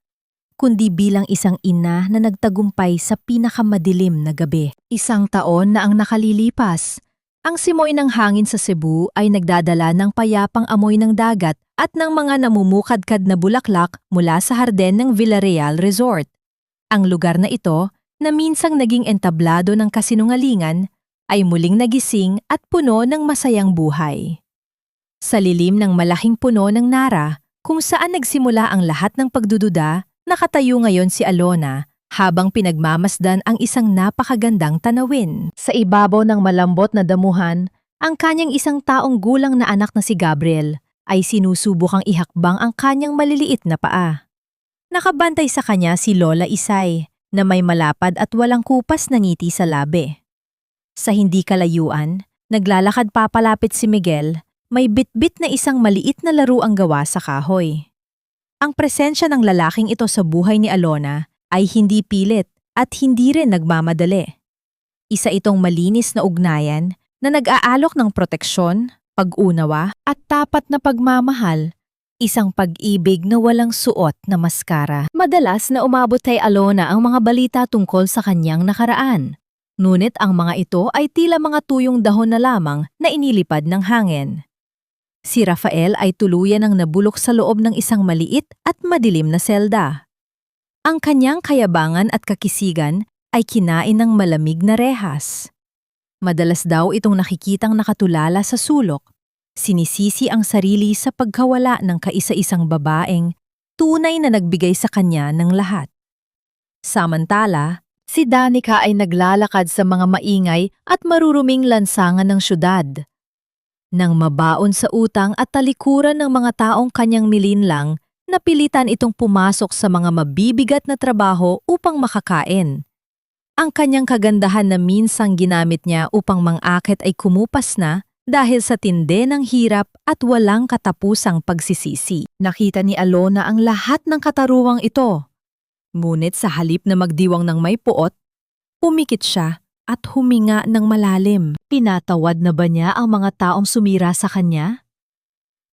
kundi bilang isang ina na nagtagumpay sa pinakamadilim na gabi. 1 taon na ang nakalilipas. Ang simoy ng hangin sa Cebu ay nagdadala ng payapang amoy ng dagat at ng mga namumukadkad na bulaklak mula sa harden ng Villarreal Resort. Ang lugar na ito, na minsang naging entablado ng kasinungalingan, ay muling nagising at puno ng masayang buhay. Sa lilim ng malaking puno ng Nara, kung saan nagsimula ang lahat ng pagdududa, nakatayo ngayon si Alona, habang pinagmamasdan ang isang napakagandang tanawin. Sa ibabaw ng malambot na damuhan, ang kanyang 1 taong gulang na anak na si Gabriel ay sinusubukang ihakbang ang kanyang maliliit na paa. Nakabantay sa kanya si Lola Isay na may malapad at walang kupas na ngiti sa labi. Sa hindi kalayuan, naglalakad papalapit si Miguel may bitbit na isang maliit na laruang gawa sa kahoy. Ang presensya ng lalaking ito sa buhay ni Alona ay hindi pilit at hindi rin nagmamadali. Isa itong malinis na ugnayan na nag-aalok ng proteksyon, pag-unawa at tapat na pagmamahal. Isang pag-ibig na walang suot na maskara. Madalas na umabot kay Alona ang mga balita tungkol sa kanyang nakaraan. Ngunit ang mga ito ay tila mga tuyong dahon na lamang na inilipad ng hangin. Si Rafael ay tuluyan ang nabulok sa loob ng isang maliit at madilim na selda. Ang kanyang kayabangan at kakisigan ay kinain ng malamig na rehas. Madalas daw itong nakikitang nakatulala sa sulok. Sinisisi ang sarili sa pagkawala ng kaisa-isang babaeng tunay na nagbigay sa kanya ng lahat. Samantala, si Danica ay naglalakad sa mga maingay at maruruming lansangan ng syudad. Nang mabaon sa utang at talikuran ng mga taong kanyang nilinlang, napilitan itong pumasok sa mga mabibigat na trabaho upang makakain. Ang kanyang kagandahan na minsang ginamit niya upang mangakit ay kumupas na dahil sa tindi ng hirap at walang katapusang pagsisisi. Nakita ni Alona ang lahat ng kataruwang ito. Ngunit sa halip na magdiwang ng may puot, pumikit siya at huminga ng malalim. Pinatawad na ba niya ang mga taong sumira sa kanya?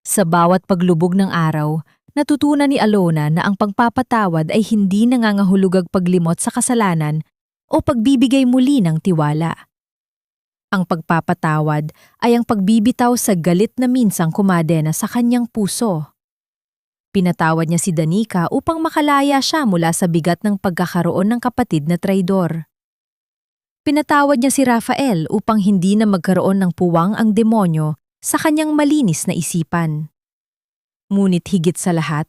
Sa bawat paglubog ng araw, natutunan ni Alona na ang pagpapatawad ay hindi nangangahulugang paglimot sa kasalanan o pagbibigay muli ng tiwala. Ang pagpapatawad ay ang pagbibitaw sa galit na minsang kumadena sa kanyang puso. Pinatawad niya si Danica upang makalaya siya mula sa bigat ng pagkakaroon ng kapatid na traidor. Pinatawad niya si Rafael upang hindi na magkaroon ng puwang ang demonyo sa kanyang malinis na isipan. Ngunit higit sa lahat,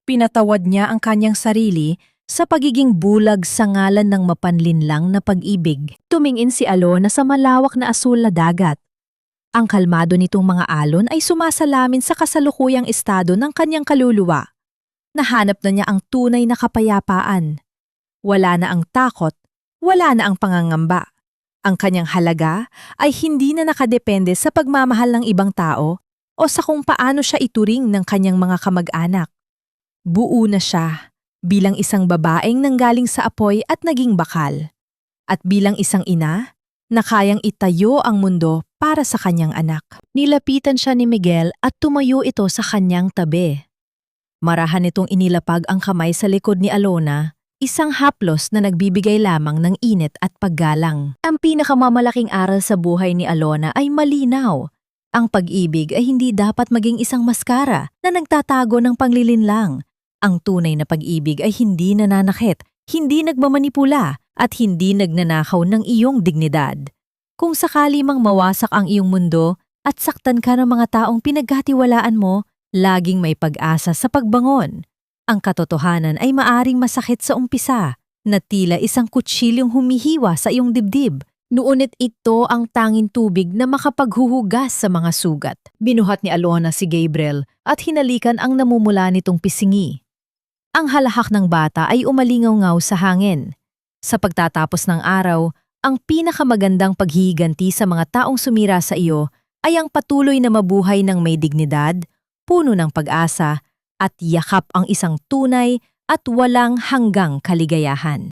pinatawad niya ang kanyang sarili sa pagiging bulag sa ngalan ng mapanlinlang na pag-ibig. Tumingin si Alona sa malawak na asul na dagat. Ang kalmado nitong mga alon ay sumasalamin sa kasalukuyang estado ng kanyang kaluluwa. Nahanap na niya ang tunay na kapayapaan. Wala na ang takot, wala na ang pangangamba. Ang kanyang halaga ay hindi na nakadepende sa pagmamahal ng ibang tao o sa kung paano siya ituring ng kanyang mga kamag-anak. Buo na siya bilang isang babaeng nanggaling sa apoy at naging bakal. At bilang isang ina na kayang itayo ang mundo para sa kanyang anak. Nilapitan siya ni Miguel at tumayo ito sa kanyang tabi. Marahan itong inilapag ang kamay sa likod ni Alona, isang haplos na nagbibigay lamang ng init at paggalang. Ang pinakamamalaking aral sa buhay ni Alona ay malinaw. Ang pag-ibig ay hindi dapat maging isang maskara na nagtatago ng panglilinlang. Ang tunay na pag-ibig ay hindi nananakit, hindi nagmamanipula, at hindi nagnanakaw ng iyong dignidad. Kung sakali mang mawasak ang iyong mundo at saktan ka ng mga taong pinaghatiwalaan mo, laging may pag-asa sa pagbangon. Ang katotohanan ay maaring masakit sa umpisa, na tila isang kutsilyong humihiwa sa iyong dibdib. Nuunit ito ang tanging tubig na makapaghuhugas sa mga sugat. Binuhat ni Alona si Gabriel at hinalikan ang namumula nitong pisingi. Ang halahak ng bata ay umalingaw-ngaw sa hangin. Sa pagtatapos ng araw, ang pinakamagandang paghihiganti sa mga taong sumira sa iyo ay ang patuloy na mabuhay ng may dignidad, puno ng pag-asa, at yakap ang isang tunay at walang hanggang kaligayahan.